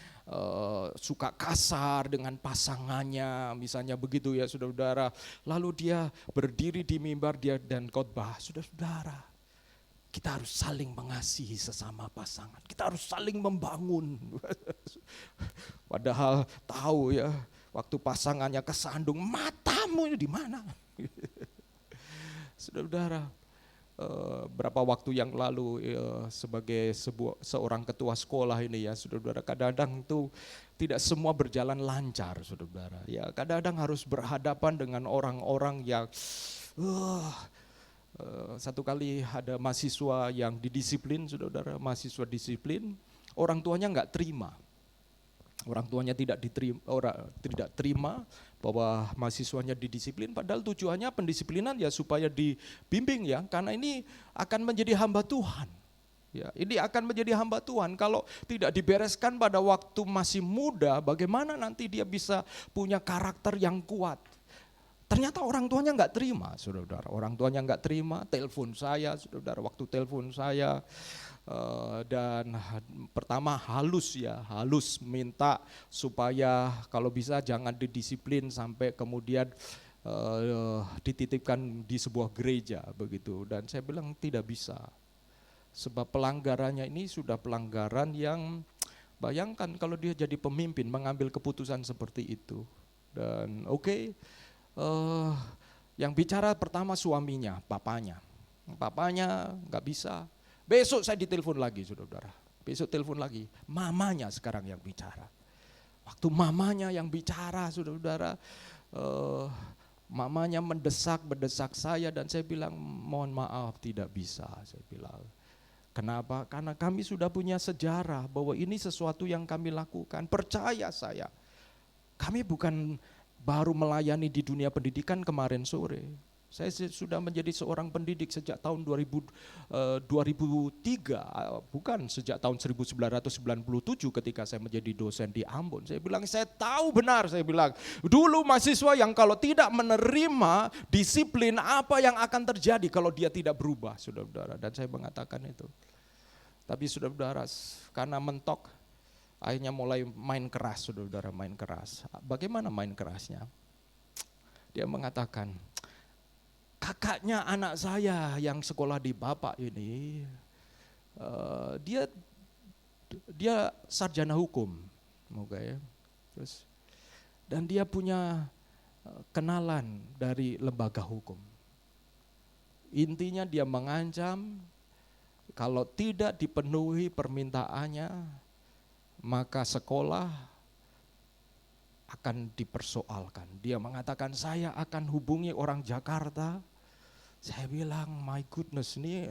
Speaker 3: suka kasar dengan pasangannya, misalnya begitu ya saudara-saudara. Lalu dia berdiri di mimbar dia dan khotbah, saudara-saudara, kita harus saling mengasihi sesama pasangan, kita harus saling membangun. Padahal tahu ya, waktu pasangannya kesandung, matamu ini di mana? Saudara-saudara, berapa waktu yang lalu sebagai seorang ketua sekolah ini ya saudara-saudara, kadang-kadang itu tidak semua berjalan lancar saudara-saudara. Ya kadang-kadang harus berhadapan dengan orang-orang yang satu kali ada mahasiswa yang didisiplin saudara-saudara, mahasiswa disiplin, orang tuanya nggak terima. Orang tuanya tidak terima bahwa mahasiswanya didisiplin, padahal tujuannya pendisiplinan ya supaya dibimbing ya, karena ini akan menjadi hamba Tuhan. Ya, ini akan menjadi hamba Tuhan. Kalau tidak dibereskan pada waktu masih muda, bagaimana nanti dia bisa punya karakter yang kuat? Ternyata orang tuanya nggak terima, saudara-saudara. Orang tuanya nggak terima, telepon saya, saudara-saudara. Waktu telepon saya, dan pertama halus minta supaya kalau bisa jangan didisiplin sampai kemudian dititipkan di sebuah gereja begitu. Dan saya bilang tidak bisa, sebab pelanggarannya ini sudah pelanggaran yang, bayangkan kalau dia jadi pemimpin mengambil keputusan seperti itu. Dan yang bicara pertama suaminya, papanya nggak bisa. Besok saya ditelepon lagi saudara-saudara, besok telepon lagi, mamanya sekarang yang bicara. Waktu mamanya yang bicara saudara-saudara, mamanya mendesak saya dan saya bilang mohon maaf tidak bisa, saya bilang. Kenapa? Karena kami sudah punya sejarah bahwa ini sesuatu yang kami lakukan, percaya saya. Kami bukan baru melayani di dunia pendidikan kemarin sore. Saya sudah menjadi seorang pendidik sejak tahun 2003, bukan sejak tahun 1997 ketika saya menjadi dosen di Ambon. Saya bilang saya tahu benar, saya bilang dulu mahasiswa yang kalau tidak menerima disiplin apa yang akan terjadi kalau dia tidak berubah, saudara-saudara. Dan saya mengatakan itu. Tapi saudara-saudara, karena mentok, akhirnya mulai main keras, saudara-saudara, main keras. Bagaimana main kerasnya? Dia mengatakan, kakaknya anak saya yang sekolah di Bapak ini, dia sarjana hukum, terus, dan dia punya kenalan dari lembaga hukum. Intinya dia mengancam kalau tidak dipenuhi permintaannya, maka sekolah akan dipersoalkan. Dia mengatakan saya akan hubungi orang Jakarta. Saya bilang my goodness, ini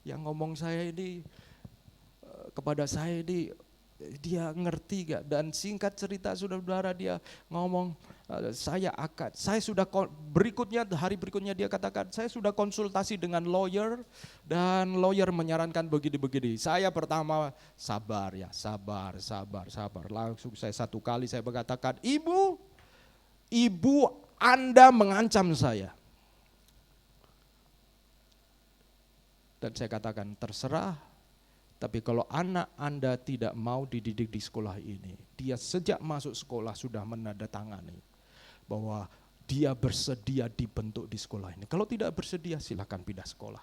Speaker 3: yang ngomong saya ini kepada saya ini dia ngerti gak? Dan singkat cerita saudara-saudara, dia ngomong hari berikutnya dia katakan saya sudah konsultasi dengan lawyer dan lawyer menyarankan begini-begini. Saya pertama sabar. Langsung saya satu kali saya mengatakan, ibu Anda mengancam saya. Dan saya katakan terserah. Tapi kalau anak Anda tidak mau dididik di sekolah ini, dia sejak masuk sekolah sudah menandatangani bahwa dia bersedia dibentuk di sekolah ini. Kalau tidak bersedia silakan pindah sekolah.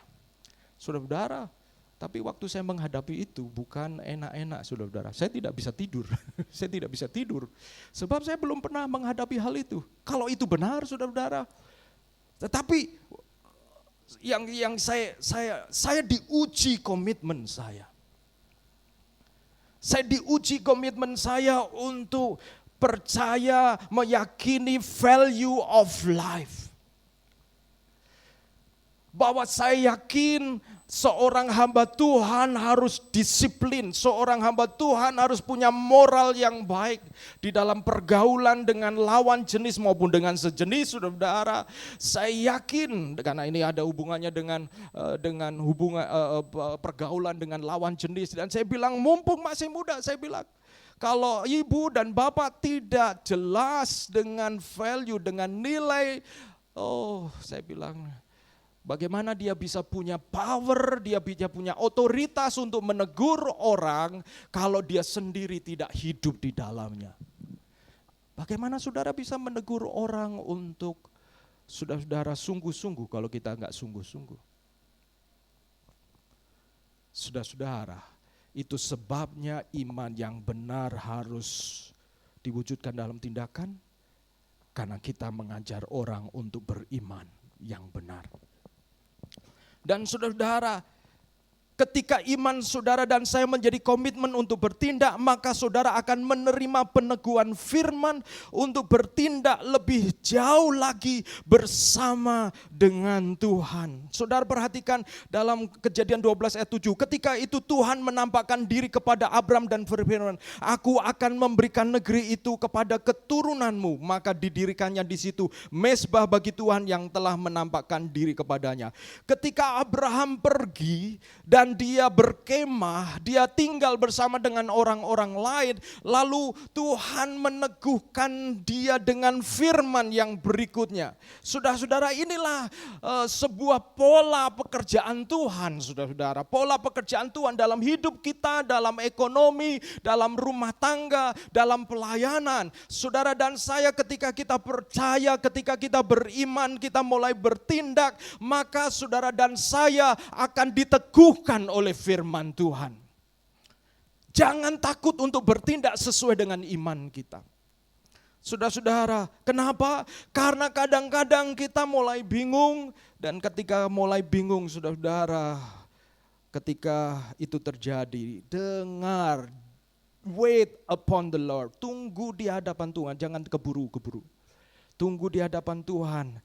Speaker 3: Saudara-saudara, tapi waktu saya menghadapi itu bukan enak-enak saudara-saudara. Saya tidak bisa tidur. Saya tidak bisa tidur. Sebab saya belum pernah menghadapi hal itu. Kalau itu benar saudara-saudara. Tetapi yang saya diuji komitmen saya. Saya diuji komitmen saya untuk percaya, meyakini value of life. Bahwa saya yakin seorang hamba Tuhan harus disiplin, seorang hamba Tuhan harus punya moral yang baik di dalam pergaulan dengan lawan jenis maupun dengan sejenis, saudara-saudara. Saya yakin karena ini ada hubungannya dengan pergaulan dengan lawan jenis, dan saya bilang mumpung masih muda, saya bilang kalau ibu dan bapak tidak jelas dengan value, dengan nilai, saya bilang Bagaimana dia bisa punya power, dia bisa punya otoritas untuk menegur orang kalau dia sendiri tidak hidup di dalamnya. Bagaimana saudara bisa menegur orang untuk saudara sungguh-sungguh kalau kita enggak sungguh-sungguh? Saudara-saudara, itu sebabnya iman yang benar harus diwujudkan dalam tindakan, karena kita mengajar orang untuk beriman yang benar. Dan saudara-saudara, ketika iman saudara dan saya menjadi komitmen untuk bertindak, maka saudara akan menerima peneguhan firman untuk bertindak lebih jauh lagi bersama dengan Tuhan. Saudara perhatikan dalam Kejadian 12 ayat 7, ketika itu Tuhan menampakkan diri kepada Abram dan berfirman, aku akan memberikan negeri itu kepada keturunanmu. Maka didirikannya di situ mezbah bagi Tuhan yang telah menampakkan diri kepadanya. Ketika Abraham pergi dan dia berkemah, dia tinggal bersama dengan orang-orang lain, lalu Tuhan meneguhkan dia dengan firman yang berikutnya. Saudara-saudara, inilah sebuah pola pekerjaan Tuhan, saudara-saudara. Pola pekerjaan Tuhan dalam hidup kita, dalam ekonomi, dalam rumah tangga, dalam pelayanan. Saudara dan saya, ketika kita percaya, ketika kita beriman, kita mulai bertindak, maka saudara dan saya akan diteguhkan oleh firman Tuhan. Jangan takut untuk bertindak sesuai dengan iman kita. Saudara-saudara, kenapa? Karena kadang-kadang kita mulai bingung, dan ketika mulai bingung, saudara-saudara, ketika itu terjadi, dengar, wait upon the Lord, tunggu di hadapan Tuhan, jangan keburu-keburu. Tunggu di hadapan Tuhan,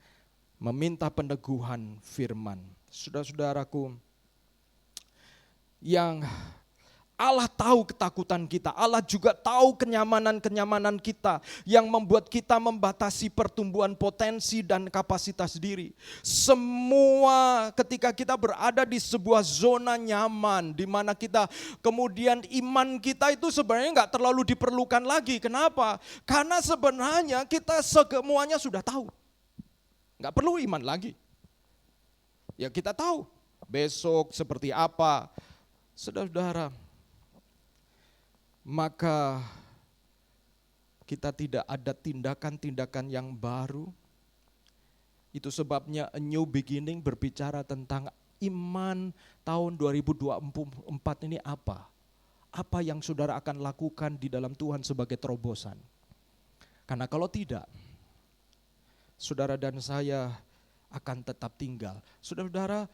Speaker 3: meminta peneguhan firman. Saudara-saudaraku, yang Allah tahu ketakutan kita, Allah juga tahu kenyamanan-kenyamanan kita yang membuat kita membatasi pertumbuhan potensi dan kapasitas diri. Semua ketika kita berada di sebuah zona nyaman di mana kita kemudian iman kita itu sebenarnya nggak terlalu diperlukan lagi. Kenapa? Karena sebenarnya kita semuanya sudah tahu. Nggak perlu iman lagi. Ya kita tahu besok seperti apa. Saudara-saudara, maka kita tidak ada tindakan-tindakan yang baru. Itu sebabnya A New Beginning berbicara tentang iman tahun 2024 ini apa? Apa yang saudara akan lakukan di dalam Tuhan sebagai terobosan? Karena kalau tidak, saudara dan saya akan tetap tinggal. Saudara-saudara,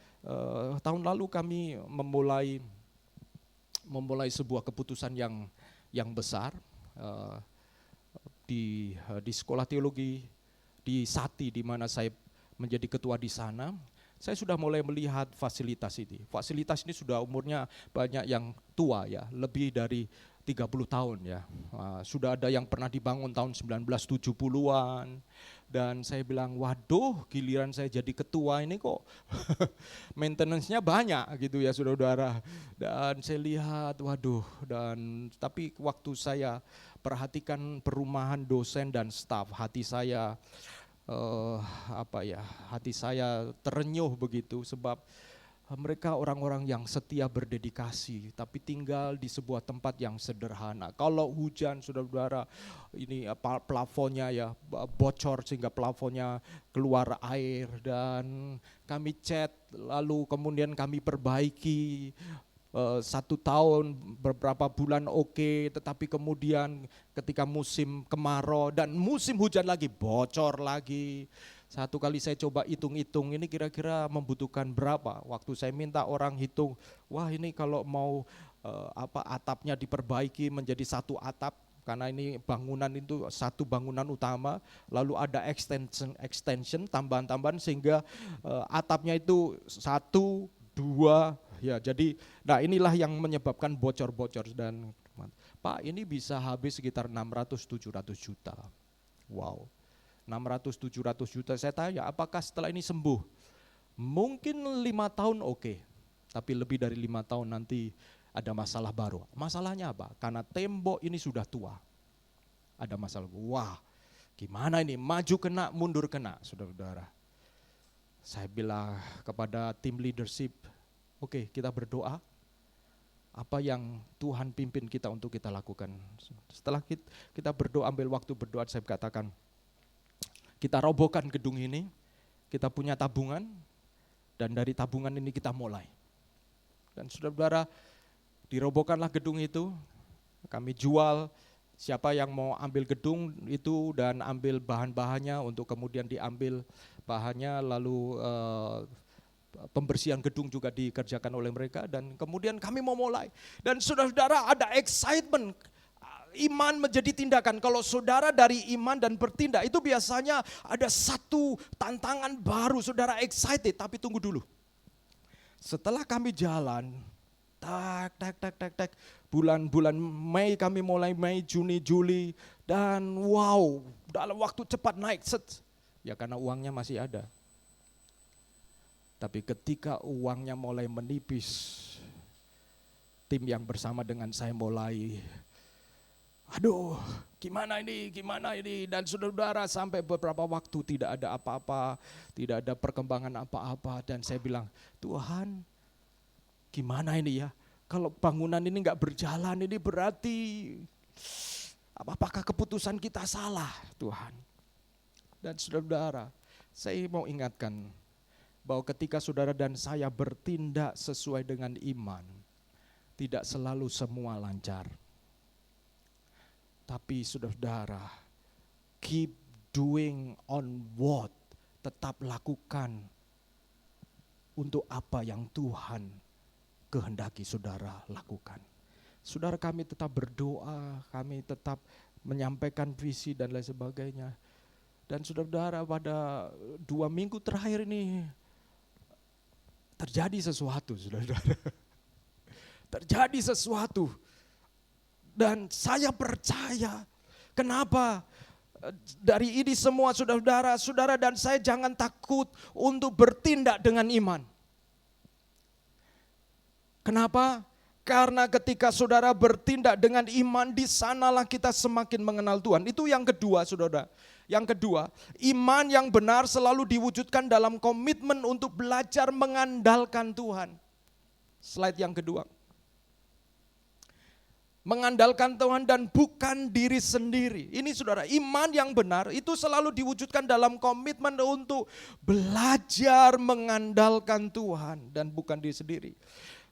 Speaker 3: tahun lalu kami memulai sebuah keputusan yang besar di sekolah teologi di Sati, di mana saya menjadi ketua di sana. Saya sudah mulai melihat fasilitas ini. Fasilitas ini sudah umurnya banyak yang tua ya, lebih dari 30 tahun ya. Sudah ada yang pernah dibangun tahun 1970-an. Dan saya bilang, waduh, giliran saya jadi ketua ini kok maintenance-nya banyak gitu ya saudara-saudara. Dan saya lihat, waduh, tapi waktu saya perhatikan perumahan dosen dan staf, hati saya hati saya terenyuh begitu, sebab mereka orang-orang yang setia berdedikasi, tapi tinggal di sebuah tempat yang sederhana. Kalau hujan, saudara-saudara, ini plafonnya ya bocor sehingga plafonnya keluar air, dan kami cat, lalu kemudian kami perbaiki. 1 tahun, beberapa bulan oke, tetapi kemudian ketika musim kemarau dan musim hujan lagi, bocor lagi. Satu kali saya coba hitung-hitung, ini kira-kira membutuhkan berapa? Waktu saya minta orang hitung, wah ini kalau mau atapnya diperbaiki menjadi 1 atap, karena ini bangunan itu 1 bangunan utama, lalu ada extension tambahan-tambahan sehingga atapnya itu 1, 2, ya jadi, nah inilah yang menyebabkan bocor-bocor. Dan Pak, ini bisa habis sekitar 600-700 juta. Wow, 600-700 juta. Saya tanya, apakah setelah ini sembuh? Mungkin 5 tahun oke, tapi lebih dari 5 tahun nanti ada masalah baru. Masalahnya apa? Karena tembok ini sudah tua. Ada masalah, wah gimana ini, maju kena, mundur kena, saudara-saudara. Saya bilang kepada tim leadership, oke, kita berdoa. Apa yang Tuhan pimpin kita untuk kita lakukan. Setelah kita berdoa, ambil waktu berdoa, saya katakan, kita robohkan gedung ini, kita punya tabungan, dan dari tabungan ini kita mulai. Dan saudara-saudara, dirobohkanlah gedung itu, kami jual, siapa yang mau ambil gedung itu dan ambil bahan-bahannya untuk kemudian diambil bahannya, lalu pembersihan gedung juga dikerjakan oleh mereka, dan kemudian kami mau mulai. Dan saudara-saudara, ada excitement, iman menjadi tindakan. Kalau saudara dari iman dan bertindak, itu biasanya ada satu tantangan baru, saudara excited, tapi tunggu dulu. Setelah kami jalan, bulan-bulan Mei kami mulai, Mei, Juni, Juli, dan wow, dalam waktu cepat naik, ya karena uangnya masih ada. Tapi ketika uangnya mulai menipis, tim yang bersama dengan saya mulai, aduh gimana ini, dan saudara-saudara sampai beberapa waktu tidak ada apa-apa, tidak ada perkembangan apa-apa, dan saya bilang, Tuhan gimana ini ya, kalau bangunan ini nggak berjalan, ini berarti apakah keputusan kita salah Tuhan. Dan saudara-saudara, saya mau ingatkan bahwa ketika saudara dan saya bertindak sesuai dengan iman, tidak selalu semua lancar. Tapi saudara-saudara, keep doing on what, tetap lakukan untuk apa yang Tuhan kehendaki saudara lakukan. Saudara, kami tetap berdoa, kami tetap menyampaikan visi dan lain sebagainya. Dan saudara-saudara, pada 2 minggu terakhir ini terjadi sesuatu, saudara-saudara. Terjadi sesuatu. Dan saya percaya, kenapa? Dari ini semua saudara-saudara, saudara dan saya jangan takut untuk bertindak dengan iman. Kenapa? Karena ketika saudara bertindak dengan iman, di sanalah kita semakin mengenal Tuhan. Itu yang kedua, saudara. Yang kedua, iman yang benar selalu diwujudkan dalam komitmen untuk belajar mengandalkan Tuhan. Slide yang kedua. Mengandalkan Tuhan dan bukan diri sendiri. Ini saudara, iman yang benar itu selalu diwujudkan dalam komitmen untuk belajar mengandalkan Tuhan dan bukan diri sendiri.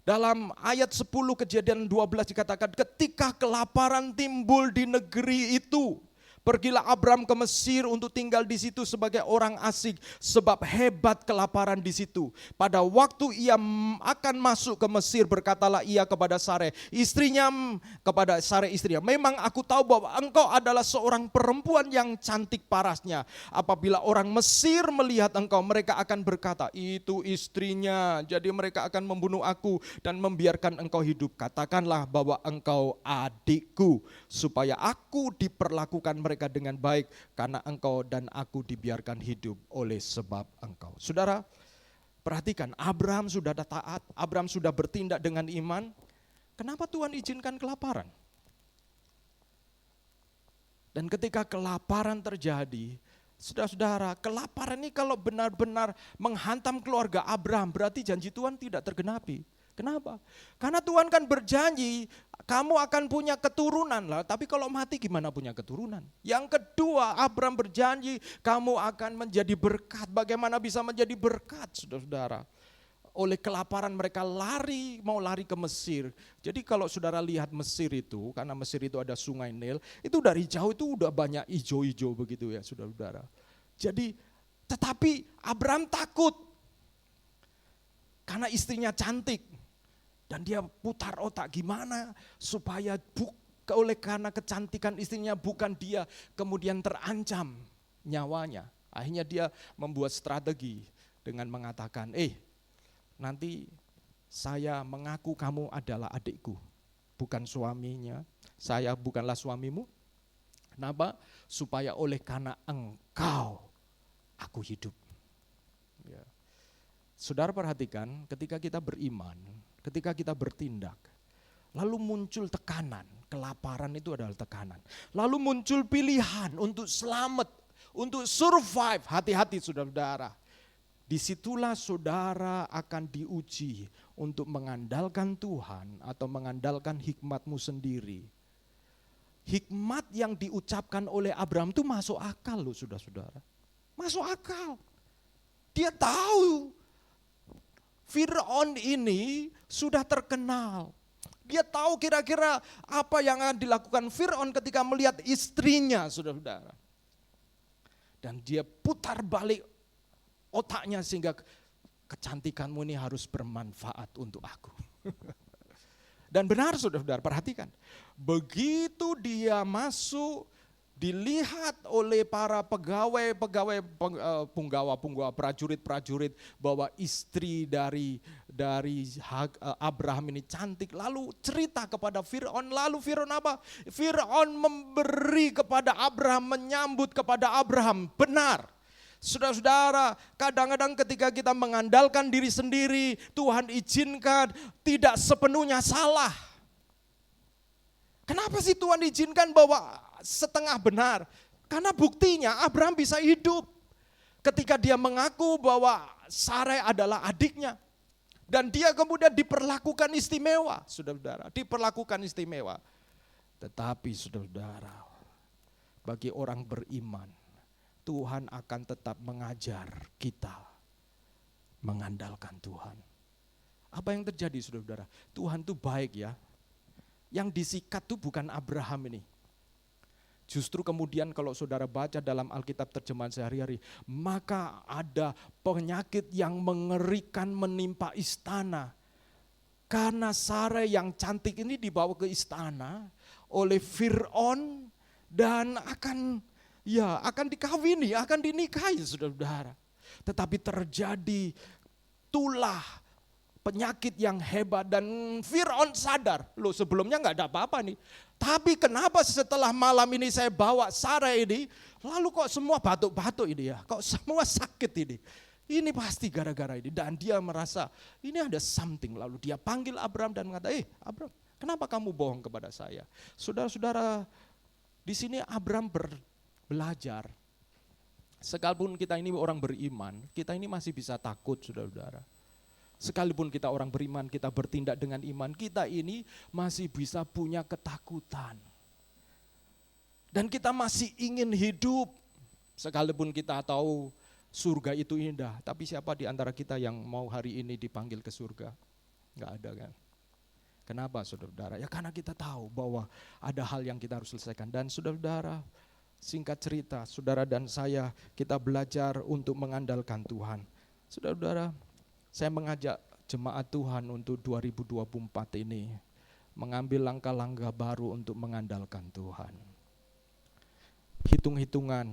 Speaker 3: Dalam ayat 10 Kejadian 12 dikatakan, ketika kelaparan timbul di negeri itu, pergilah Abram ke Mesir untuk tinggal di situ sebagai orang asing, sebab hebat kelaparan di situ. Pada waktu ia akan masuk ke Mesir, berkatalah ia kepada Sare, istrinya, memang aku tahu bahwa engkau adalah seorang perempuan yang cantik parasnya. Apabila orang Mesir melihat engkau, mereka akan berkata, itu istrinya, jadi mereka akan membunuh aku dan membiarkan engkau hidup. Katakanlah bahwa engkau adikku, supaya aku diperlakukan mereka dengan baik, karena engkau dan aku dibiarkan hidup oleh sebab engkau. Saudara, perhatikan, Abraham sudah taat, Abraham sudah bertindak dengan iman. Kenapa Tuhan izinkan kelaparan? Dan ketika kelaparan terjadi, saudara-saudara, kelaparan ini kalau benar-benar menghantam keluarga Abraham, berarti janji Tuhan tidak tergenapi. Kenapa? Karena Tuhan kan berjanji, kamu akan punya keturunan lah. Tapi kalau mati gimana punya keturunan? Yang kedua, Abraham berjanji, kamu akan menjadi berkat. Bagaimana bisa menjadi berkat, saudara-saudara? Oleh kelaparan mereka mau lari ke Mesir. Jadi kalau saudara lihat Mesir itu, karena Mesir itu ada sungai Nil, itu dari jauh itu udah banyak hijau-hijau begitu ya, saudara-saudara. Jadi, tetapi Abraham takut. Karena istrinya cantik. Dan dia putar otak gimana supaya karena kecantikan istrinya bukan dia kemudian terancam nyawanya. Akhirnya dia membuat strategi dengan mengatakan, nanti saya mengaku kamu adalah adikku, bukan suaminya, saya bukanlah suamimu. Kenapa? Supaya oleh karena engkau aku hidup. Ya. Saudara perhatikan, ketika kita beriman, ketika kita bertindak, lalu muncul tekanan, kelaparan itu adalah tekanan. Lalu muncul pilihan untuk selamat, untuk survive, hati-hati saudara-saudara. disitulah saudara akan diuji untuk mengandalkan Tuhan atau mengandalkan hikmatmu sendiri. Hikmat yang diucapkan oleh Abraham itu masuk akal loh saudara-saudara. Masuk akal. Dia tahu Fir'aun ini sudah terkenal. Dia tahu kira-kira apa yang akan dilakukan Fir'aun ketika melihat istrinya saudara-saudara. Dan dia putar balik otaknya sehingga kecantikanmu ini harus bermanfaat untuk aku. Dan benar saudara-saudara, perhatikan. Begitu dia masuk, dilihat oleh para pegawai-pegawai, punggawa-punggawa, prajurit-prajurit bahwa istri dari Abraham ini cantik. Lalu cerita kepada Fir'aun, lalu Fir'aun apa? Fir'aun memberi kepada Abraham, menyambut kepada Abraham. Benar. Saudara-saudara, kadang-kadang ketika kita mengandalkan diri sendiri, Tuhan izinkan tidak sepenuhnya salah. Kenapa sih Tuhan izinkan bahwa setengah benar? Karena buktinya Abraham bisa hidup. Ketika dia mengaku bahwa Sarai adalah adiknya. Dan dia kemudian diperlakukan istimewa, saudara-saudara. Diperlakukan istimewa. Tetapi saudara-saudara, bagi orang beriman, Tuhan akan tetap mengajar kita mengandalkan Tuhan. Apa yang terjadi saudara-saudara? Tuhan itu baik ya. Yang disikat itu bukan Abraham ini. Justru kemudian kalau saudara baca dalam Alkitab terjemahan sehari-hari, maka ada penyakit yang mengerikan menimpa istana. Karena Sarai yang cantik ini dibawa ke istana oleh Fir'aun dan akan dikawini, akan dinikahi saudara-saudara. Tetapi terjadi tulah penyakit yang hebat dan Fir'aun sadar, loh sebelumnya gak ada apa-apa nih. Tapi kenapa setelah malam ini saya bawa Sarai ini, lalu kok semua batuk-batuk ini ya, kok semua sakit ini. Ini pasti gara-gara ini. Dan dia merasa ini ada something, lalu dia panggil Abraham dan mengatakan, Abraham, kenapa kamu bohong kepada saya? Saudara-saudara, di sini Abraham belajar. Sekalipun kita ini orang beriman, kita ini masih bisa takut saudara-saudara. Sekalipun kita orang beriman, kita bertindak dengan iman, kita ini masih bisa punya ketakutan. Dan kita masih ingin hidup, sekalipun kita tahu surga itu indah. Tapi siapa di antara kita yang mau hari ini dipanggil ke surga? Enggak ada kan? Kenapa saudara-saudara? Ya karena kita tahu bahwa ada hal yang kita harus selesaikan. Dan saudara-saudara, singkat cerita, saudara dan saya kita belajar untuk mengandalkan Tuhan. Saudara-saudara, saya mengajak jemaat Tuhan untuk 2024 ini mengambil langkah-langkah baru untuk mengandalkan Tuhan. Hitung-hitungan,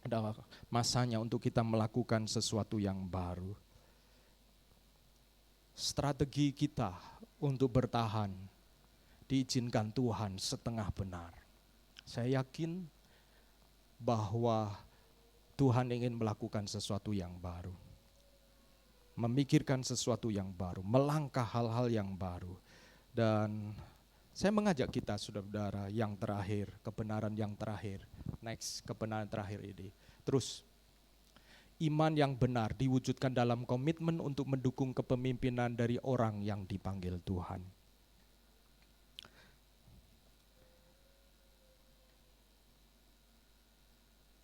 Speaker 3: ada masanya untuk kita melakukan sesuatu yang baru. Strategi kita untuk bertahan diizinkan Tuhan setengah benar. Saya yakin bahwa Tuhan ingin melakukan sesuatu yang baru. Memikirkan sesuatu yang baru, melangkah hal-hal yang baru. Dan saya mengajak kita saudara-saudara yang terakhir, kebenaran yang terakhir. Next, kebenaran terakhir ini. Terus, iman yang benar diwujudkan dalam komitmen untuk mendukung kepemimpinan dari orang yang dipanggil Tuhan.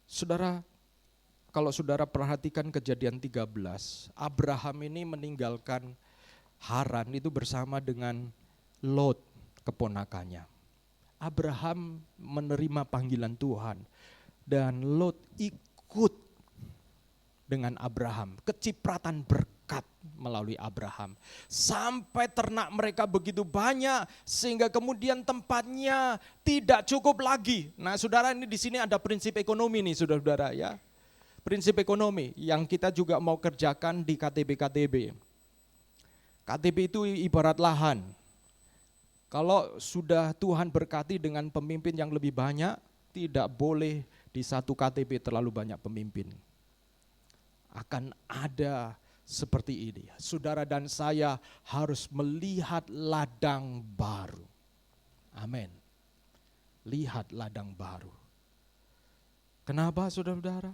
Speaker 3: Saudara, kalau saudara perhatikan Kejadian 13, Abraham ini meninggalkan Haran itu bersama dengan Lot, keponakannya. Abraham menerima panggilan Tuhan dan Lot ikut dengan Abraham, kecipratan berkat melalui Abraham. Sampai ternak mereka begitu banyak sehingga kemudian tempatnya tidak cukup lagi. Nah, saudara, ini di sini ada prinsip ekonomi nih, saudara-saudara ya. Prinsip ekonomi yang kita juga mau kerjakan di KTB-KTB. KTB itu ibarat lahan. Kalau sudah Tuhan berkati dengan pemimpin yang lebih banyak, tidak boleh di satu KTB terlalu banyak pemimpin. Akan ada seperti ini. Saudara dan saya harus melihat ladang baru. Amin. Lihat ladang baru. Kenapa saudara-saudara?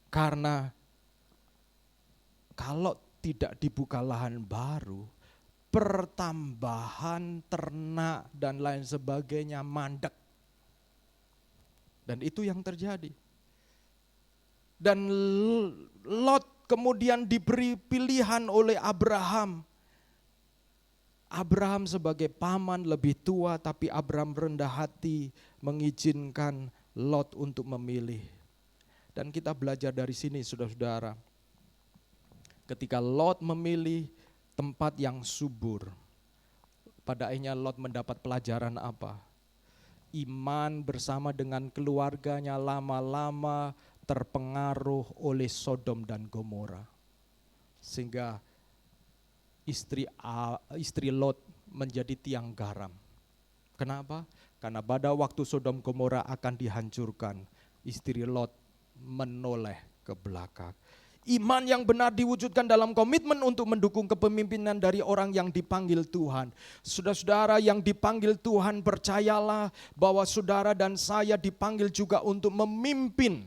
Speaker 3: Karena kalau tidak dibuka lahan baru, pertambahan ternak dan lain sebagainya mandek. Dan itu yang terjadi. Dan Lot kemudian diberi pilihan oleh Abraham. Abraham sebagai paman lebih tua, tapi Abraham rendah hati mengizinkan Lot untuk memilih. Dan kita belajar dari sini, saudara-saudara. Ketika Lot memilih tempat yang subur, pada akhirnya Lot mendapat pelajaran apa? Iman bersama dengan keluarganya lama-lama terpengaruh oleh Sodom dan Gomora. Sehingga istri Lot menjadi tiang garam. Kenapa? Karena pada waktu Sodom Gomora akan dihancurkan, istri Lot menoleh ke belakang. Iman yang benar diwujudkan dalam komitmen untuk mendukung kepemimpinan dari orang yang dipanggil Tuhan. Saudara-saudara yang dipanggil Tuhan, percayalah bahwa saudara dan saya dipanggil juga untuk memimpin.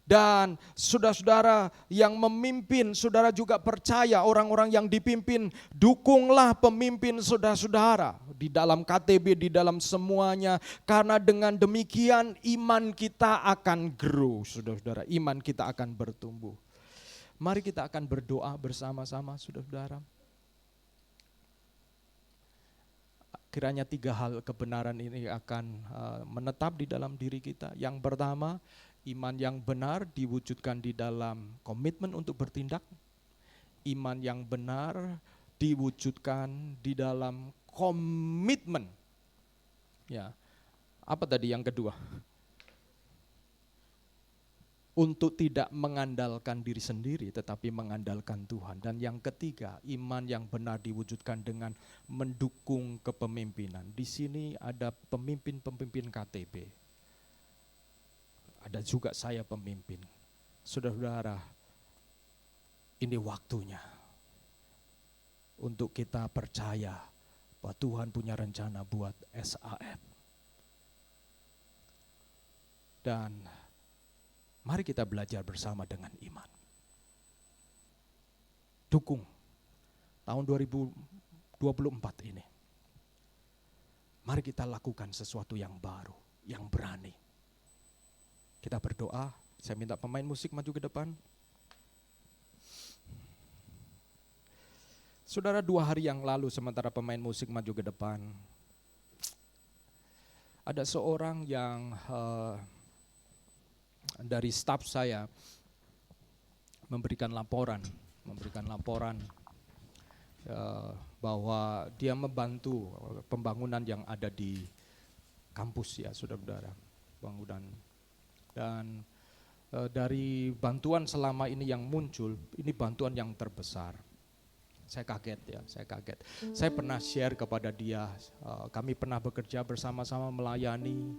Speaker 3: Dan saudara-saudara yang memimpin, saudara juga percaya orang-orang yang dipimpin, dukunglah pemimpin saudara-saudara di dalam KTB, di dalam semuanya. Karena dengan demikian iman kita akan grow, saudara-saudara, iman kita akan bertumbuh. Mari kita akan berdoa bersama-sama, saudara-saudara. Kiranya 3 hal kebenaran ini akan menetap di dalam diri kita. Yang pertama, iman yang benar diwujudkan di dalam komitmen untuk bertindak. Iman yang benar diwujudkan di dalam komitmen. Ya, apa tadi yang kedua? Untuk tidak mengandalkan diri sendiri tetapi mengandalkan Tuhan. Dan yang ketiga, iman yang benar diwujudkan dengan mendukung kepemimpinan. Di sini ada pemimpin-pemimpin KTB. Ada juga saya pemimpin. Saudara-saudara, ini waktunya untuk kita percaya bahwa Tuhan punya rencana buat SAF. Dan mari kita belajar bersama dengan iman. Dukung tahun 2024 ini. Mari kita lakukan sesuatu yang baru, yang berani. Kita berdoa, saya minta pemain musik maju ke depan. Saudara, 2 hari yang lalu sementara pemain musik maju ke depan, ada seorang yang dari staf saya memberikan laporan bahwa dia membantu pembangunan yang ada di kampus, ya saudara-saudara, bangunan. Dan dari bantuan selama ini yang muncul, ini bantuan yang terbesar. Saya kaget. Saya pernah share kepada dia, kami pernah bekerja bersama-sama melayani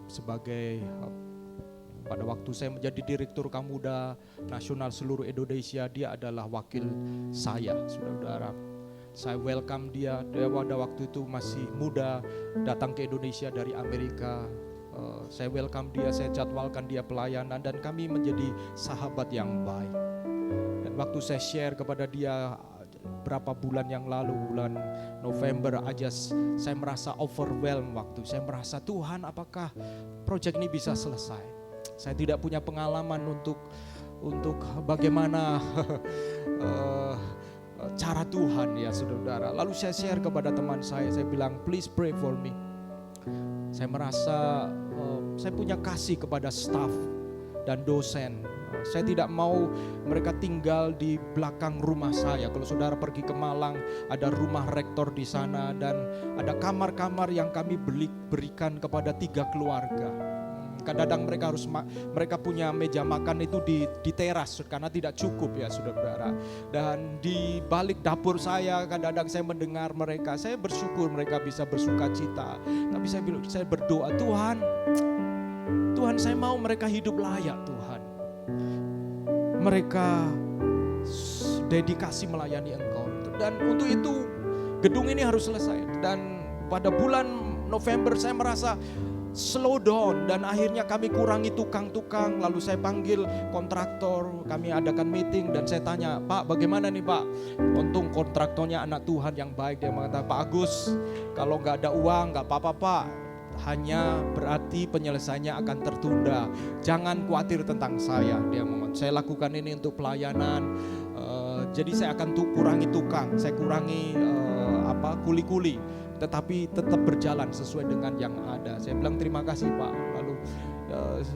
Speaker 3: sebagai pada waktu saya menjadi Direktur Kamuda Nasional seluruh Indonesia, dia adalah wakil saya, saudara-saudara. Saya welcome dia pada waktu itu masih muda, datang ke Indonesia dari Amerika. Saya welcome dia, saya jadwalkan dia pelayanan, dan kami menjadi sahabat yang baik. Dan waktu saya share kepada dia berapa bulan yang lalu, bulan November aja, saya merasa overwhelmed waktu. Saya merasa, Tuhan, apakah proyek ini bisa selesai? Saya tidak punya pengalaman untuk bagaimana cara Tuhan, ya saudara. Lalu saya share kepada teman saya bilang, please pray for me. Saya merasa saya punya kasih kepada staf dan dosen. Saya tidak mau mereka tinggal di belakang rumah saya. Kalau saudara pergi ke Malang, ada rumah rektor di sana dan ada kamar-kamar yang kami berikan kepada 3 keluarga. Kadang-kadang mereka punya meja makan itu di teras karena tidak cukup, ya saudara. Dan di balik dapur saya kadang-kadang saya mendengar mereka. Saya bersyukur mereka bisa bersuka cita. Tapi saya berdoa, Tuhan saya mau mereka hidup layak, Tuhan. Mereka dedikasi melayani Engkau. Dan untuk itu gedung ini harus selesai. Dan pada bulan November saya merasa slow down, dan akhirnya kami kurangi tukang-tukang. Lalu saya panggil kontraktor, kami adakan meeting, dan saya tanya, Pak bagaimana nih Pak? Untung kontraktornya anak Tuhan yang baik. Dia mengatakan, Pak Agus, kalau gak ada uang gak apa-apa Pak, hanya berarti penyelesaiannya akan tertunda. Jangan khawatir tentang saya. Dia ngomong, saya lakukan ini untuk pelayanan. Jadi saya akan kurangi tukang, saya kurangi kuli-kuli, tetapi tetap berjalan sesuai dengan yang ada. Saya bilang terima kasih Pak. Lalu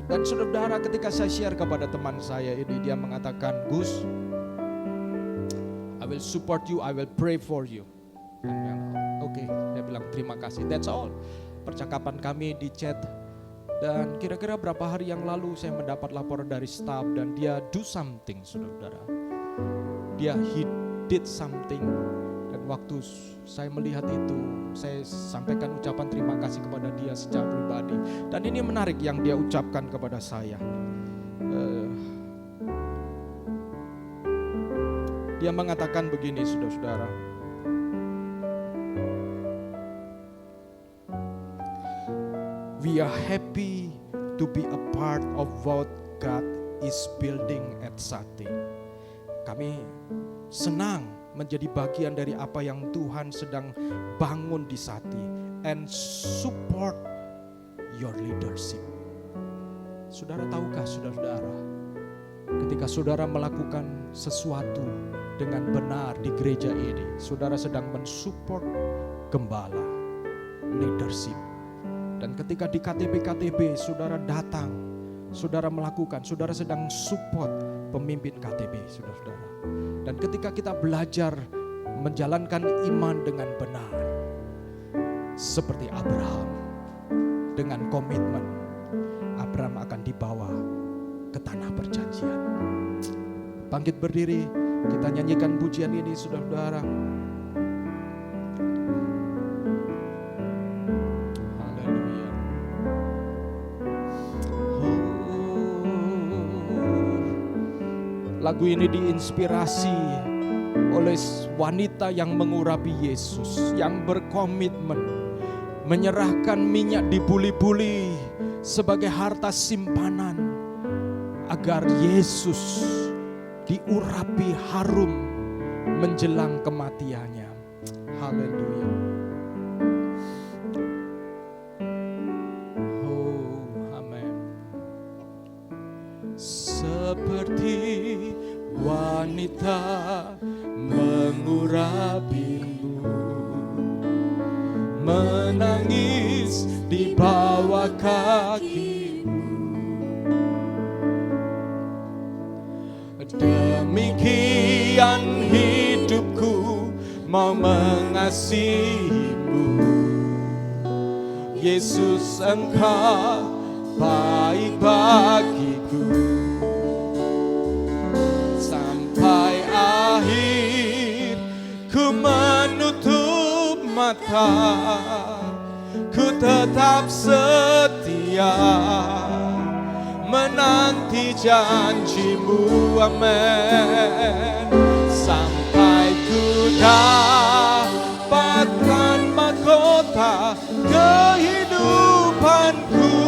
Speaker 3: dan saudara, ketika saya share kepada teman saya ini, dia mengatakan, Gus, I will support you, I will pray for you. Oke, saya bilang terima kasih. That's all. Percakapan kami di chat, dan kira-kira berapa hari yang lalu saya mendapat laporan dari staff, dan dia do something, saudara. He did something, dan waktu saya melihat itu, saya sampaikan ucapan terima kasih kepada dia secara pribadi. Dan ini menarik yang dia ucapkan kepada saya. Dia mengatakan begini, saudara-saudara. We are happy to be a part of what God is building at Sati. Kami senang menjadi bagian dari apa yang Tuhan sedang bangun di Sati, and support your leadership. Saudara tahukah saudara-saudara, ketika saudara melakukan sesuatu dengan benar di gereja ini, saudara sedang mensupport gembala, leadership. Dan ketika di KTB saudara datang, saudara melakukan, saudara sedang support pemimpin KTB, saudara-saudara. Dan ketika kita belajar menjalankan iman dengan benar, seperti Abraham, dengan komitmen, Abraham akan dibawa ke tanah perjanjian. Bangkit berdiri, kita nyanyikan pujian ini, saudara-saudara. Lagu ini diinspirasi oleh wanita yang mengurapi Yesus, yang berkomitmen menyerahkan minyak di buli-buli sebagai harta simpanan agar Yesus diurapi harum menjelang kematiannya. Haleluya. Oh, amin. Seperti wanita mengurapimu, menangis di bawah kakimu, demikian hidupku mau mengasihimu. Yesus, Engkau baik bagiku. Sampai akhir ku menutup mata, ku tetap setia menanti janjimu, amin. Sampai ku dapatkan mahkota kehidupanku,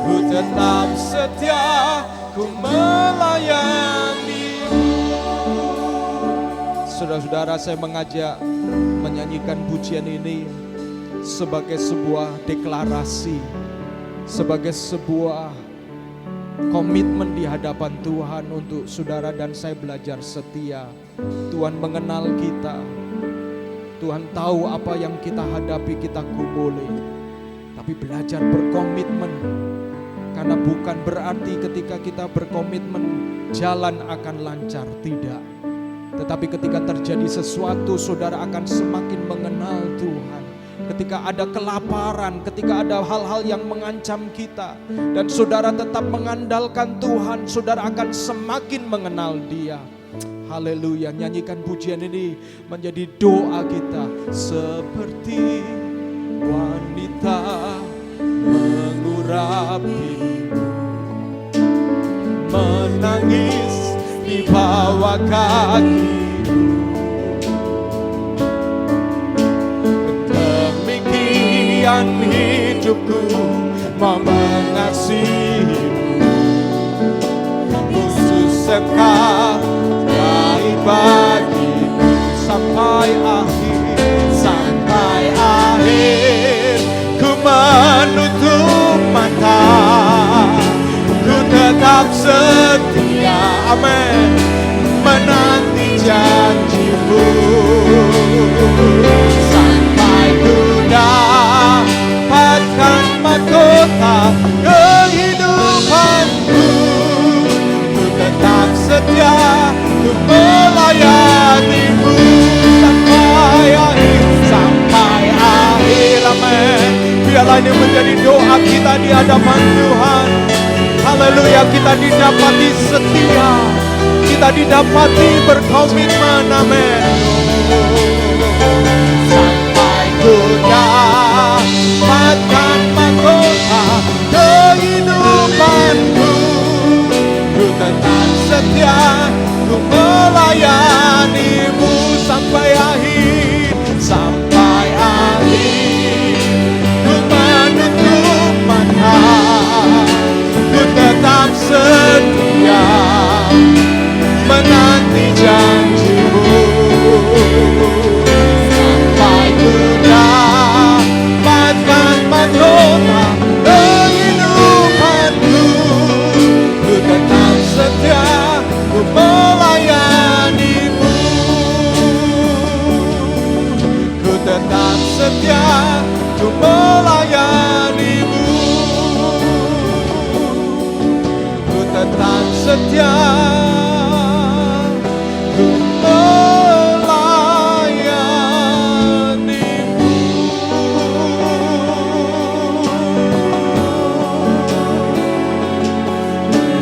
Speaker 3: ku tetap setia, ku melayanimu. Saudara-saudara, saya mengajak menyanyikan pujian ini sebagai sebuah deklarasi, sebagai sebuah komitmen di hadapan Tuhan untuk saudara dan saya belajar setia. Tuhan mengenal kita, Tuhan tahu apa yang kita hadapi, kita gumuli, tapi belajar berkomitmen. Karena bukan berarti ketika kita berkomitmen jalan akan lancar, tidak. Tetapi ketika terjadi sesuatu, saudara akan semakin mengenal Tuhan. Ketika ada kelaparan, ketika ada hal-hal yang mengancam kita, dan saudara tetap mengandalkan Tuhan, saudara akan semakin mengenal Dia. Haleluya, nyanyikan pujian ini menjadi doa kita. Seperti wanita mengurapimu, menangis di bawah kakimu, demikian hidupku mau mengasihimu. Khusus Engkau baik bagiku sampai akhir ku menutup mata, ku tetap setia, amin, menanti janjimu sampai ku dapatkan mahkota kehidupanku. Ku tetap setia, ku melayanimu sampai akhir, amin. Biarlah ini menjadi doa kita di hadapan Tuhan. Haleluya, kita didapati setia, kita didapati berkomitmen, amin. Sampai ku dapatkan mahkota kehidupanku, ku tetap setia, ku melayanimu sampai akhir, sampai akhir. Ku menutup mata, ku tetap setia, menanti janjimu sampai ku dapatkan mahkota kehidupanku. Ku tetap setia, ku melayanimu. Ku tetap setia, ku melayanimu. Ku tetap setia, ku melayanimu.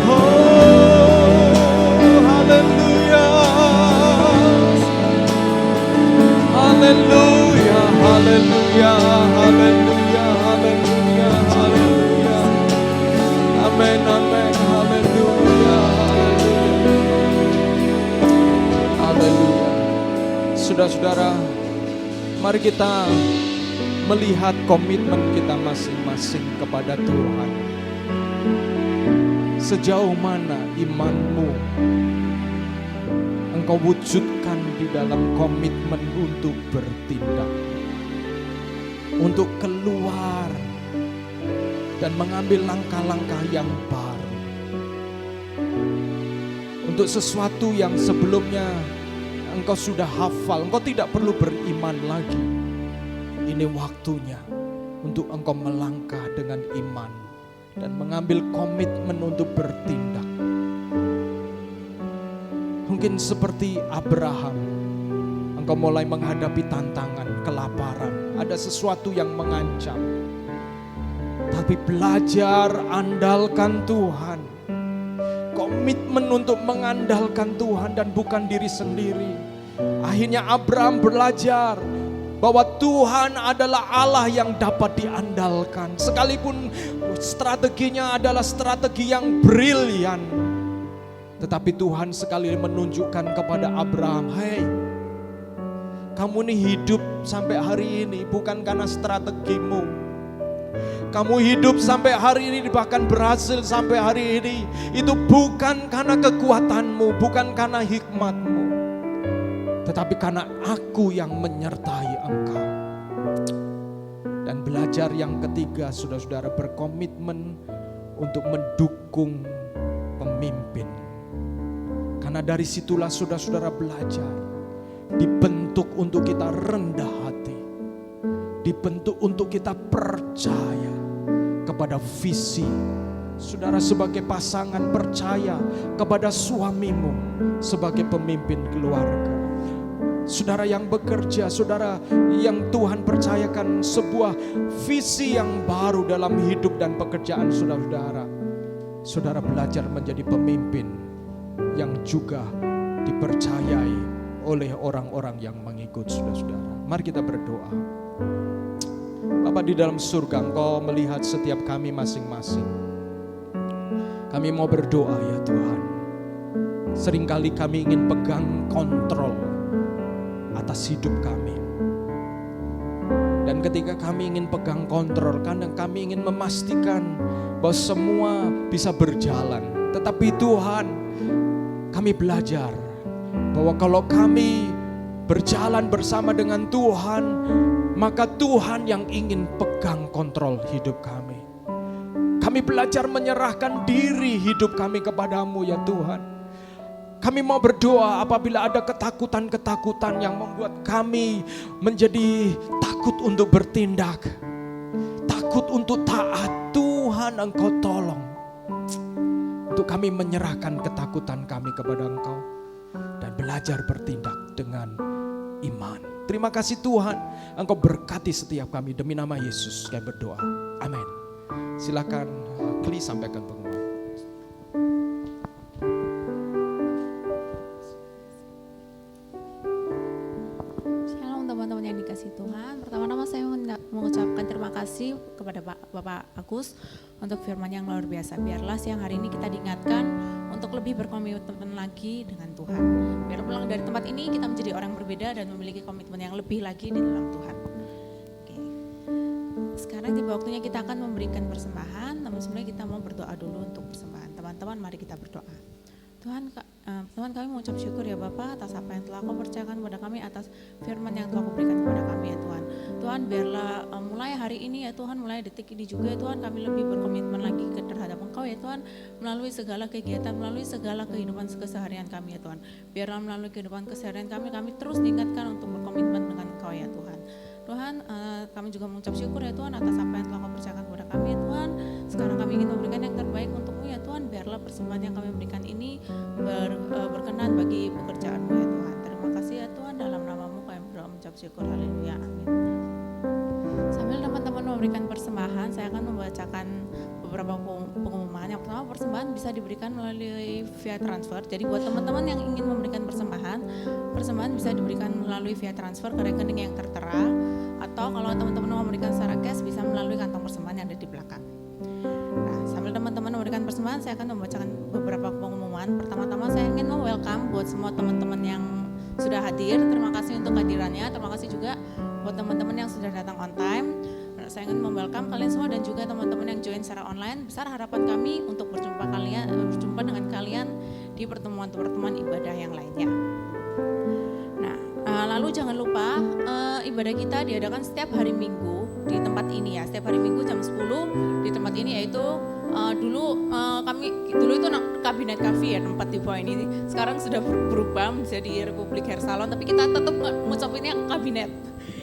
Speaker 3: Oh, haleluya, haleluya, haleluya, haleluya, haleluya, haleluya. Amin, amin, haleluya, haleluya, haleluya. Saudara-saudara, mari kita melihat komitmen kita masing-masing kepada Tuhan. Sejauh mana imanmu engkau wujudkan di dalam komitmen untuk bertindak, untuk keluar dan mengambil langkah-langkah yang baru, untuk sesuatu yang sebelumnya engkau sudah hafal, engkau tidak perlu beriman lagi. Ini waktunya untuk engkau melangkah dengan iman dan mengambil komitmen untuk bertindak. Mungkin seperti Abraham, engkau mulai menghadapi tantangan, kelaparan, ada sesuatu yang mengancam. Tapi belajar andalkan Tuhan. Komitmen untuk mengandalkan Tuhan dan bukan diri sendiri. Akhirnya Abraham belajar bahwa Tuhan adalah Allah yang dapat diandalkan. Sekalipun strateginya adalah strategi yang brilian, tetapi Tuhan sekali menunjukkan kepada Abraham, hei, kamu ini hidup sampai hari ini bukan karena strategimu. Kamu hidup sampai hari ini, bahkan berhasil sampai hari ini, itu bukan karena kekuatanmu, bukan karena hikmatmu, tetapi karena aku yang menyertai engkau. Dan belajar yang ketiga, saudara-saudara, berkomitmen untuk mendukung pemimpin. Karena dari situlah saudara-saudara belajar, dibentuk untuk kita rendah hati, dibentuk untuk kita percaya kepada visi. Saudara sebagai pasangan percaya kepada suamimu sebagai pemimpin keluarga. Saudara yang bekerja, saudara yang Tuhan percayakan sebuah visi yang baru dalam hidup dan pekerjaan saudara-saudara. Saudara belajar menjadi pemimpin yang juga dipercayai oleh orang-orang yang mengikut saudara-saudara. Mari kita berdoa. Bapa di dalam surga, Engkau melihat setiap kami masing-masing. Kami mau berdoa ya Tuhan. Seringkali kami ingin pegang kontrol atas hidup kami. Dan ketika kami ingin pegang kontrol, kadang kami ingin memastikan bahwa semua bisa berjalan. Tetapi Tuhan, kami belajar bahwa kalau kami berjalan bersama dengan Tuhan, maka Tuhan yang ingin pegang kontrol hidup kami. Kami belajar menyerahkan diri hidup kami kepadamu ya Tuhan. Kami mau berdoa apabila ada ketakutan-ketakutan yang membuat kami menjadi takut untuk bertindak, takut untuk taat. Tuhan, Engkau tolong untuk kami menyerahkan ketakutan kami kepada Engkau dan belajar bertindak dengan iman. Terima kasih Tuhan, Engkau berkati setiap kami. Demi nama Yesus kami berdoa. Amin. Silakan Kli sampaikan pengumuman.
Speaker 2: Teman-teman yang dikasihi Tuhan, pertama-tama saya mengucapkan terima kasih kepada Bapak Agus untuk firman yang luar biasa. Biarlah siang hari ini kita diingatkan untuk lebih berkomitmen lagi dengan Tuhan. Biar pulang dari tempat ini kita menjadi orang yang berbeda dan memiliki komitmen yang lebih lagi di dalam Tuhan. Oke. Sekarang tiba waktunya kita akan memberikan persembahan, namun sebenarnya kita mau berdoa dulu untuk persembahan. Teman-teman, mari kita berdoa. Tuhan, kami mengucap syukur ya Bapak atas apa yang telah Kau percayakan kepada kami, atas firman yang telah Kau berikan kepada kami ya Tuhan. Tuhan, biarlah mulai hari ini ya Tuhan, mulai detik ini juga ya Tuhan, kami lebih berkomitmen lagi terhadap Engkau ya Tuhan, melalui segala kegiatan, melalui segala kehidupan keseharian kami ya Tuhan. Biarlah melalui kehidupan keseharian kami terus diingatkan untuk berkomitmen dengan Engkau ya Tuhan. Tuhan, kami juga mengucap syukur ya Tuhan atas apa yang telah Kau percayakan kepada kami ya Tuhan. Sekarang kami ingin memberikan yang terbaik untuk-Mu ya Tuhan. Biarlah persembahan yang kami berikan ini berkenan bagi pekerjaan-Mu ya Tuhan. Terima kasih ya Tuhan, dalam nama-Mu kami berdoa mengucap syukur. Haleluya, amin. Sambil teman-teman memberikan persembahan, saya akan membacakan beberapa pengumuman. Yang pertama, persembahan bisa diberikan melalui via transfer. Jadi buat teman-teman yang ingin memberikan persembahan bisa diberikan melalui via transfer ke rekening yang tertera, atau kalau teman-teman mau memberikan secara cash bisa melalui kantong persembahan yang ada di belakang. Nah, sambil teman-teman memberikan persembahan, saya akan membacakan beberapa pengumuman. Pertama-tama saya ingin welcome buat semua teman-teman yang sudah hadir. Terima kasih untuk kehadirannya. Terima kasih juga buat teman-teman yang sudah datang on time. Saya ingin welcome kalian semua dan juga teman-teman yang join secara online. Besar harapan kami untuk berjumpa dengan kalian di pertemuan-pertemuan ibadah yang lainnya. Nah, lalu jangan lupa ibadah kita diadakan setiap hari Minggu di tempat ini ya. Setiap hari Minggu jam 10 di tempat ini, yaitu dulu itu Kabinet Cafe ya tempat di bawah ini. Sekarang sudah berubah menjadi Republik Hair Salon, tapi kita tetap ngucapinnya Kabinet.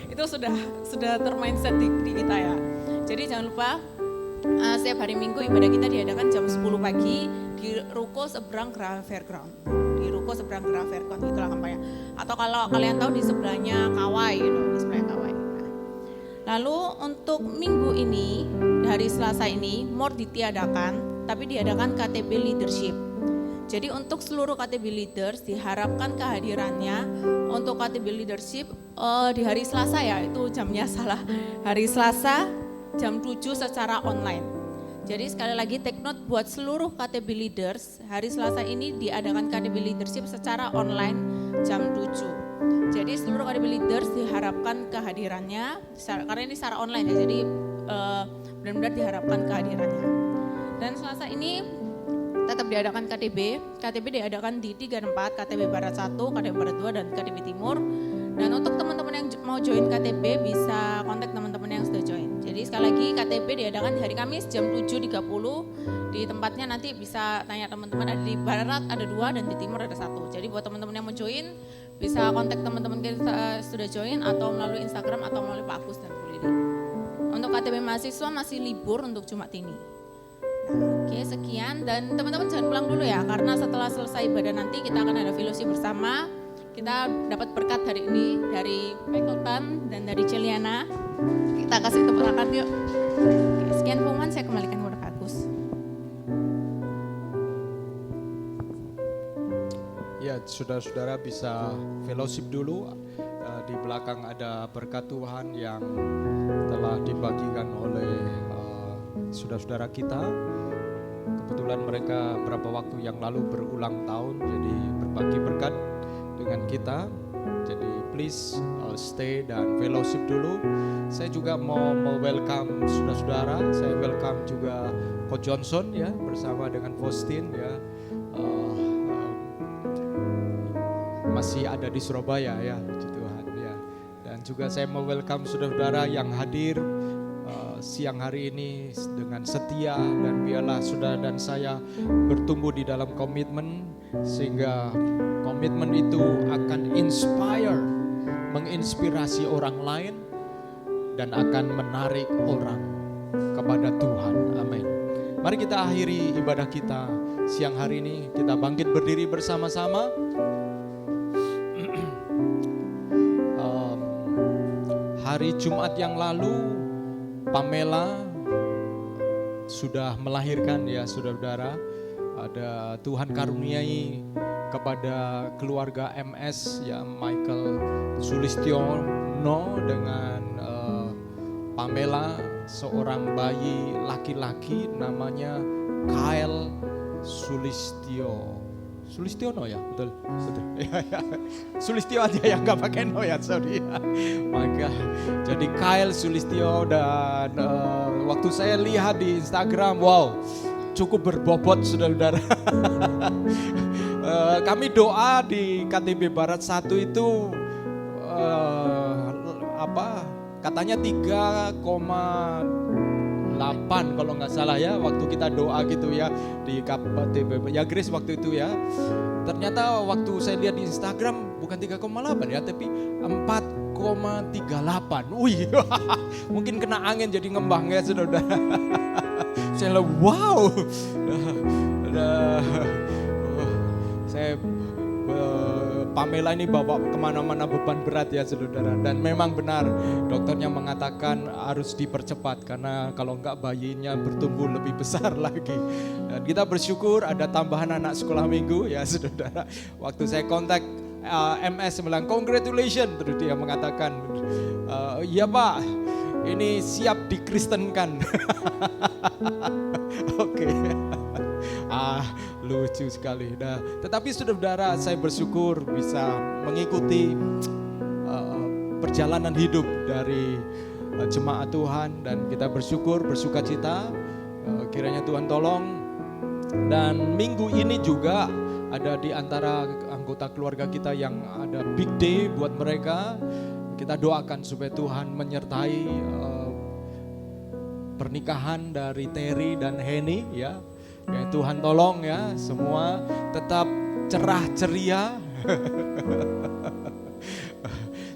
Speaker 2: Itu sudah termindset di kita ya. Jadi jangan lupa setiap hari Minggu ibadah kita diadakan jam 10 pagi di Ruko seberang Gera Fairground. Di Ruko seberang Gera Fairground, itulah kampanye. Atau kalau kalian tahu di sebelahnya Kawai gitu, di sebelah Kawai. Nah, lalu untuk minggu ini, hari Selasa ini more ditiadakan, tapi diadakan KTB Leadership. Jadi untuk seluruh KTB Leaders diharapkan kehadirannya untuk KTB Leadership di hari Selasa ya, itu jamnya salah. Hari Selasa jam 7 secara online. Jadi sekali lagi take note buat seluruh KTB Leaders, hari Selasa ini diadakan KTB Leadership secara online jam 7. Jadi seluruh KTB Leaders diharapkan kehadirannya, karena ini secara online ya, jadi benar-benar diharapkan kehadirannya. Dan Selasa ini tetap diadakan KTB diadakan di 3 tempat, KTB Barat 1, KTB Barat 2, dan KTB Timur. Dan untuk teman-teman yang mau join KTB bisa kontak teman-teman yang sudah join. Jadi sekali lagi KTB diadakan di hari Kamis jam 7.30, di tempatnya nanti bisa tanya teman-teman, ada di Barat ada 2 dan di Timur ada 1. Jadi buat teman-teman yang mau join bisa kontak teman-teman kita sudah join atau melalui Instagram atau melalui Pak Agus dan Bu Lili. Untuk KTB mahasiswa masih libur untuk Jumat ini. Oke, sekian, dan teman-teman jangan pulang dulu ya, karena setelah selesai ibadah nanti kita akan ada fellowship bersama. Kita dapat berkat hari ini dari Pekotan dan dari Celiana. Kita kasih tepuk tangan yuk. Oke, sekian pengumuman, saya kembalikan kepada Pak Agus.
Speaker 3: Ya, saudara-saudara bisa fellowship dulu. Di belakang ada berkat Tuhan yang telah dibagikan oleh saudara-saudara kita. Kebetulan mereka beberapa waktu yang lalu berulang tahun, jadi berbagi berkat dengan kita. Jadi please stay dan fellowship dulu. Saya juga mau welcome saudara-saudara. Saya welcome juga Coach Johnson ya bersama dengan Faustin ya. Masih ada di Surabaya ya, puji Tuhan ya. Dan juga saya mau welcome saudara-saudara yang hadir siang hari ini dengan setia, dan biarlah saudara dan saya bertumbuh di dalam komitmen sehingga komitmen itu akan menginspirasi orang lain dan akan menarik orang kepada Tuhan. Amin. Mari kita akhiri ibadah kita siang hari ini. Kita bangkit berdiri bersama-sama. Hari Jumat yang lalu Pamela sudah melahirkan ya saudara-saudara. Ada Tuhan karuniai kepada keluarga MS ya, Michael Sulistiono dengan Pamela, seorang bayi laki-laki namanya Kyle Sulistiono ya, betul. Ya. Sulistio aja yang nggak pakai no ya, sorry ya. Maka jadi Kyle Sulistio, dan waktu saya lihat di Instagram, wow, cukup berbobot saudara-saudara. Kami doa di KTB Barat 1 itu katanya 3,8 kalau nggak salah ya, waktu kita doa gitu ya di KTB ya Grace waktu itu ya. Ternyata waktu saya lihat di Instagram bukan 3,8 ya, tapi 4,38. Wih, mungkin kena angin jadi ngembang ya saudara. Saya bilang wow. Saya Pamela ini bawa kemana-mana beban berat ya saudara. Dan memang benar dokternya mengatakan harus dipercepat karena kalau enggak bayinya bertumbuh lebih besar lagi. Dan kita bersyukur ada tambahan anak sekolah minggu ya saudara. Waktu saya kontak MS bilang congratulations, terus dia mengatakan iya Pak, ini siap dikristenkan. Oke. Lucu sekali. Nah, tetapi saudara-saudara, saya bersyukur bisa mengikuti perjalanan hidup dari jemaat Tuhan, dan kita bersyukur, bersuka cita. Kiranya Tuhan tolong. Dan minggu ini juga ada di antara anggota keluarga kita yang ada big day buat mereka. Kita doakan supaya Tuhan menyertai pernikahan dari Terry dan Henny ya. Ya, Tuhan tolong ya semua tetap cerah ceria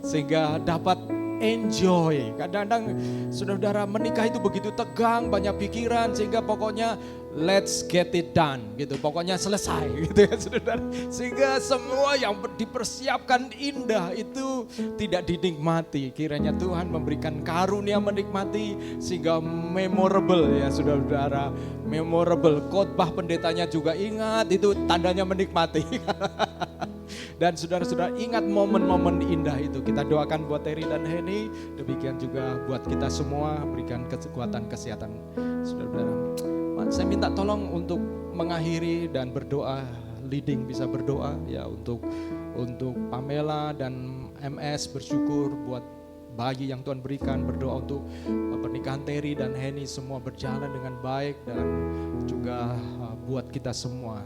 Speaker 3: sehingga dapat enjoy. Kadang-kadang saudara-saudara menikah itu begitu tegang, banyak pikiran, sehingga pokoknya let's get it done gitu. Pokoknya selesai gitu ya saudara. Sehingga semua yang dipersiapkan indah itu tidak dinikmati. Kiranya Tuhan memberikan karunia menikmati sehingga memorable ya saudara-saudara. Memorable. Khotbah pendetanya juga ingat, itu tandanya menikmati. Dan saudara-saudara ingat momen-momen indah itu. Kita doakan buat Terry dan Henny. Demikian juga buat kita semua, berikan kekuatan kesehatan saudara-saudara. Saya minta tolong untuk mengakhiri dan berdoa, leading bisa berdoa ya untuk Pamela dan MS, bersyukur buat bayi yang Tuhan berikan, berdoa untuk pernikahan Terry dan Henny semua berjalan dengan baik, dan juga buat kita semua.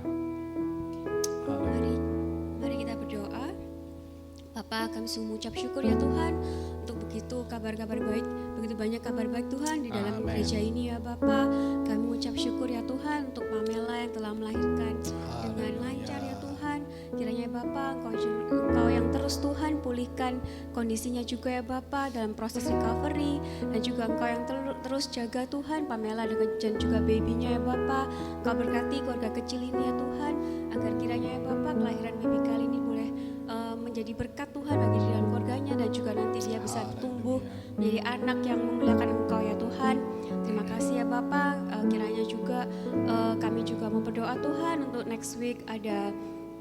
Speaker 4: Mari kita berdoa. Bapa, kami sungguh mengucap syukur ya Tuhan untuk begitu kabar-kabar baik, begitu banyak kabar baik Tuhan di dalam gereja ini ya Bapa. Kami mengucap syukur ya Tuhan untuk Pamela yang telah melahirkan dengan lancar ya Tuhan. Kiranya Bapa, Engkau yang terus Tuhan pulihkan kondisinya juga ya Bapa dalam proses recovery, dan juga Engkau yang terus jaga Tuhan Pamela dan juga babynya ya Bapa. Engkau berkati keluarga kecil ini ya Tuhan, agar kiranya ya Bapa kelahiran baby kali ini boleh menjadi berkat Tuhan bagi dia dan keluarganya, dan juga nanti dia bisa tumbuh menjadi anak yang memuliakan Engkau ya Tuhan. Terima kasih ya Bapak. Kiranya juga kami juga mau berdoa Tuhan untuk next week ada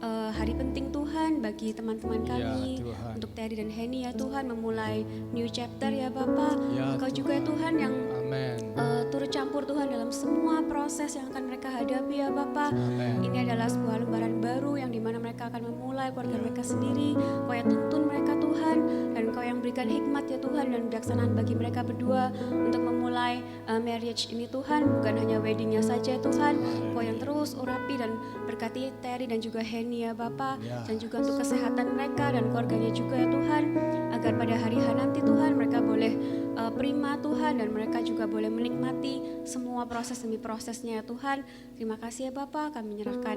Speaker 4: hari penting Tuhan bagi teman-teman kami,
Speaker 3: Tuhan.
Speaker 4: untuk Terry dan Henny ya Tuhan, memulai new chapter ya Bapa.
Speaker 3: Ya,
Speaker 4: Engkau juga ya Tuhan yang
Speaker 3: Amin.
Speaker 4: turut campur Tuhan dalam semua proses yang akan mereka hadapi ya Bapa.
Speaker 3: Amin.
Speaker 4: Ini adalah sebuah lembaran baru yang dimana mereka akan memulai keluarga mereka sendiri. Kau yang tuntun mereka Tuhan, dan Kau yang berikan hikmat ya Tuhan dan kebijaksanaan bagi mereka berdua untuk memulai marriage ini Tuhan, bukan hanya weddingnya saja Tuhan. Kau yang terus urapi dan berkati Terry dan juga Henny ya Bapa, dan juga untuk kesehatan mereka dan keluarganya juga ya Tuhan, agar pada hari H nanti Tuhan mereka boleh prima Tuhan, dan mereka juga boleh menikmati semua proses demi prosesnya ya Tuhan. Terima kasih ya Bapa, kami menyerahkan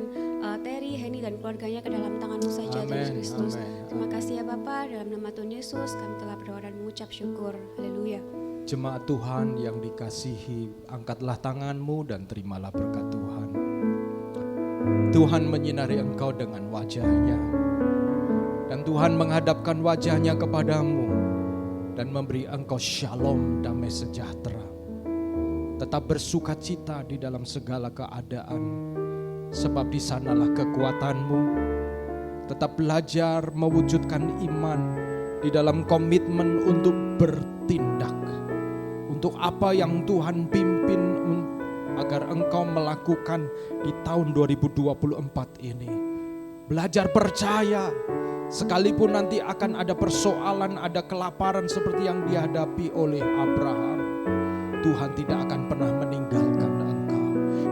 Speaker 4: Terry, Henny dan keluarganya ke dalam tangan-Mu saja Tuhan Yesus Kristus. Terima kasih ya Bapa, dalam nama Tuhan Yesus kami telah berdoa dan mengucap syukur. Haleluya.
Speaker 3: Jemaat Tuhan yang dikasihi, angkatlah tanganmu dan terimalah berkat Tuhan. Tuhan menyinari engkau dengan wajah-Nya, dan Tuhan menghadapkan wajah-Nya kepadamu dan memberi engkau shalom, damai sejahtera. Tetap bersukacita di dalam segala keadaan, sebab di sanalah kekuatanmu. Tetap belajar mewujudkan iman di dalam komitmen untuk bertindak untuk apa yang Tuhan pimpin agar engkau melakukan di tahun 2024 ini. Belajar percaya, sekalipun nanti akan ada persoalan, ada kelaparan seperti yang dihadapi oleh Abraham, Tuhan tidak akan pernah meninggalkan engkau.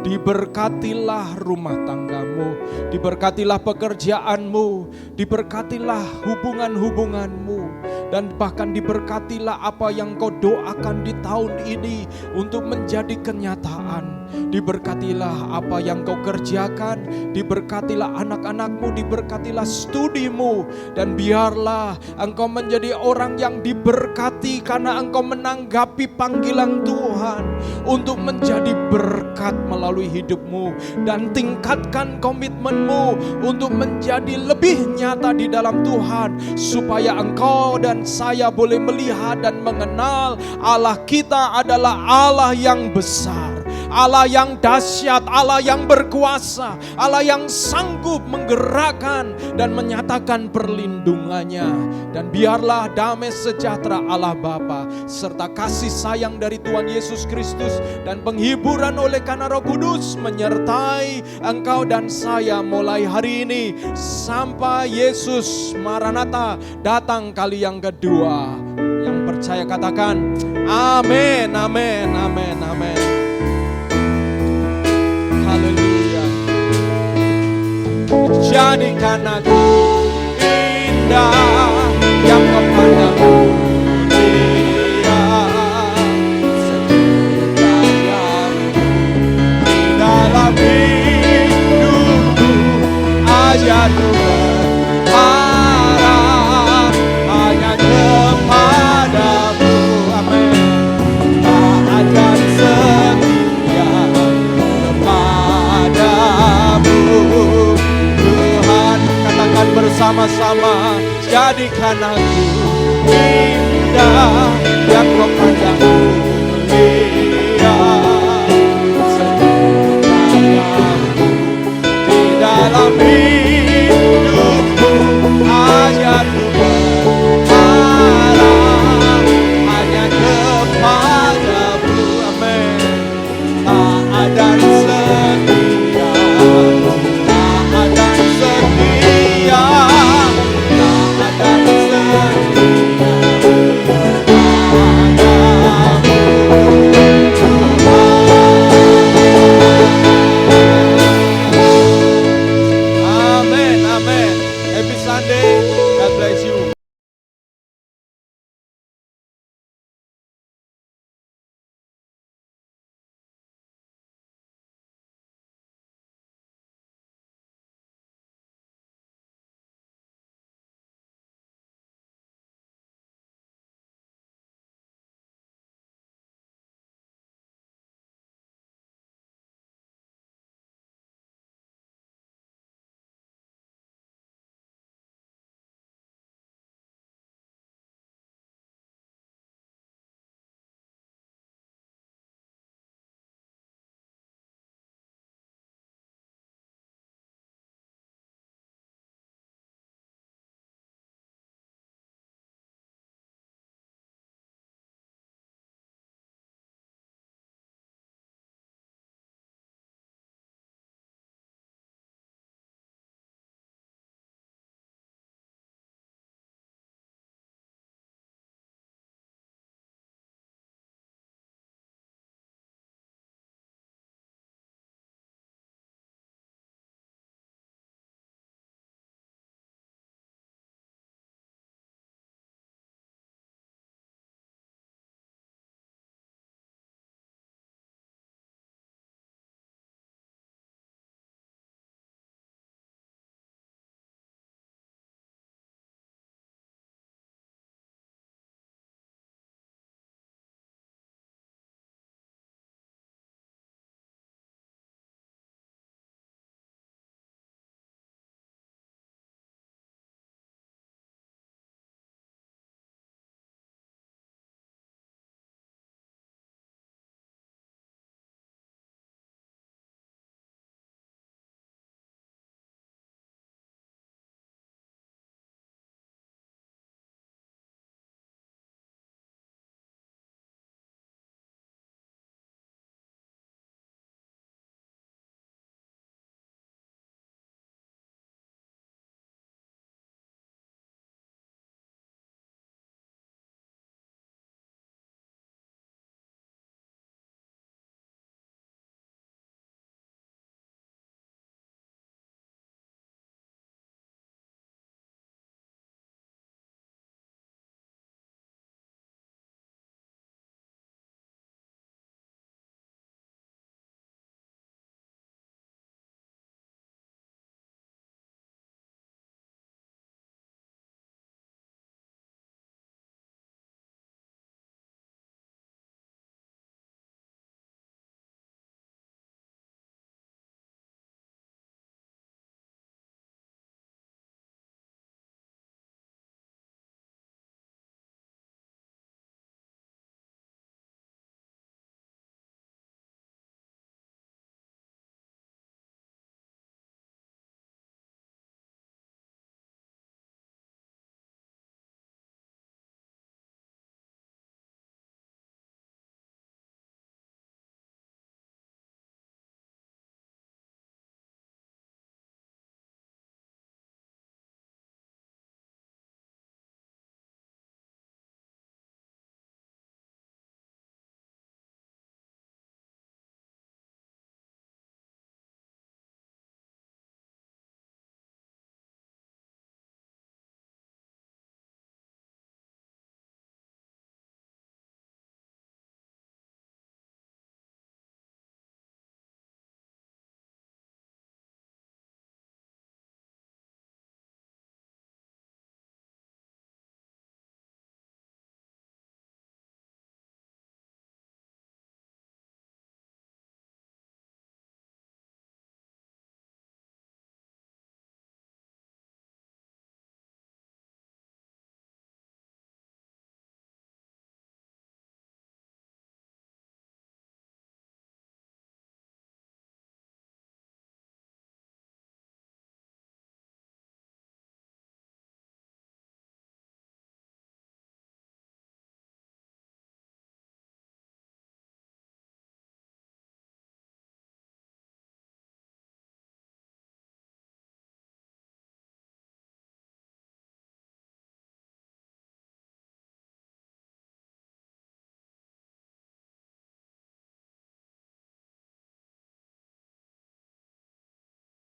Speaker 3: Diberkatilah rumah tanggamu, diberkatilah pekerjaanmu, diberkatilah hubungan-hubunganmu, dan bahkan diberkatilah apa yang kau doakan di tahun ini untuk menjadi kenyataan. Diberkatilah apa yang kau kerjakan, diberkatilah anak-anakmu, diberkatilah studimu, dan biarlah engkau menjadi orang yang diberkati karena engkau menanggapi panggilan Tuhan untuk menjadi berkat melalui hidupmu, dan tingkatkan komitmenmu untuk menjadi lebih nyata di dalam Tuhan, supaya engkau dan saya boleh melihat dan mengenal Allah kita adalah Allah yang besar, Allah yang dahsyat, Allah yang berkuasa, Allah yang sanggup menggerakkan dan menyatakan perlindungannya. Dan biarlah damai sejahtera Allah Bapa serta kasih sayang dari Tuhan Yesus Kristus dan penghiburan oleh karena Roh Kudus menyertai engkau dan saya mulai hari ini sampai Yesus Maranatha datang kali yang kedua. Yang percaya katakan amin, amin, amin, amin. Haleluya. Jadikan aku indah yang kepadamu mulia, setiap di dalam hidupku ajar ku berharap hanya kepadamu. Amin. Taat dan setia kepadamu Tuhan. Katakan bersama-sama, jadikan aku indah yang kepadamu mulia, setiap di dalam hidupku ajar ku berharap hanya kepadamu. Amin. Taat dan setia, taat dan setia, taat dan setia kepadamu Tuhan. Amin, amin. Happy Sunday. God bless you.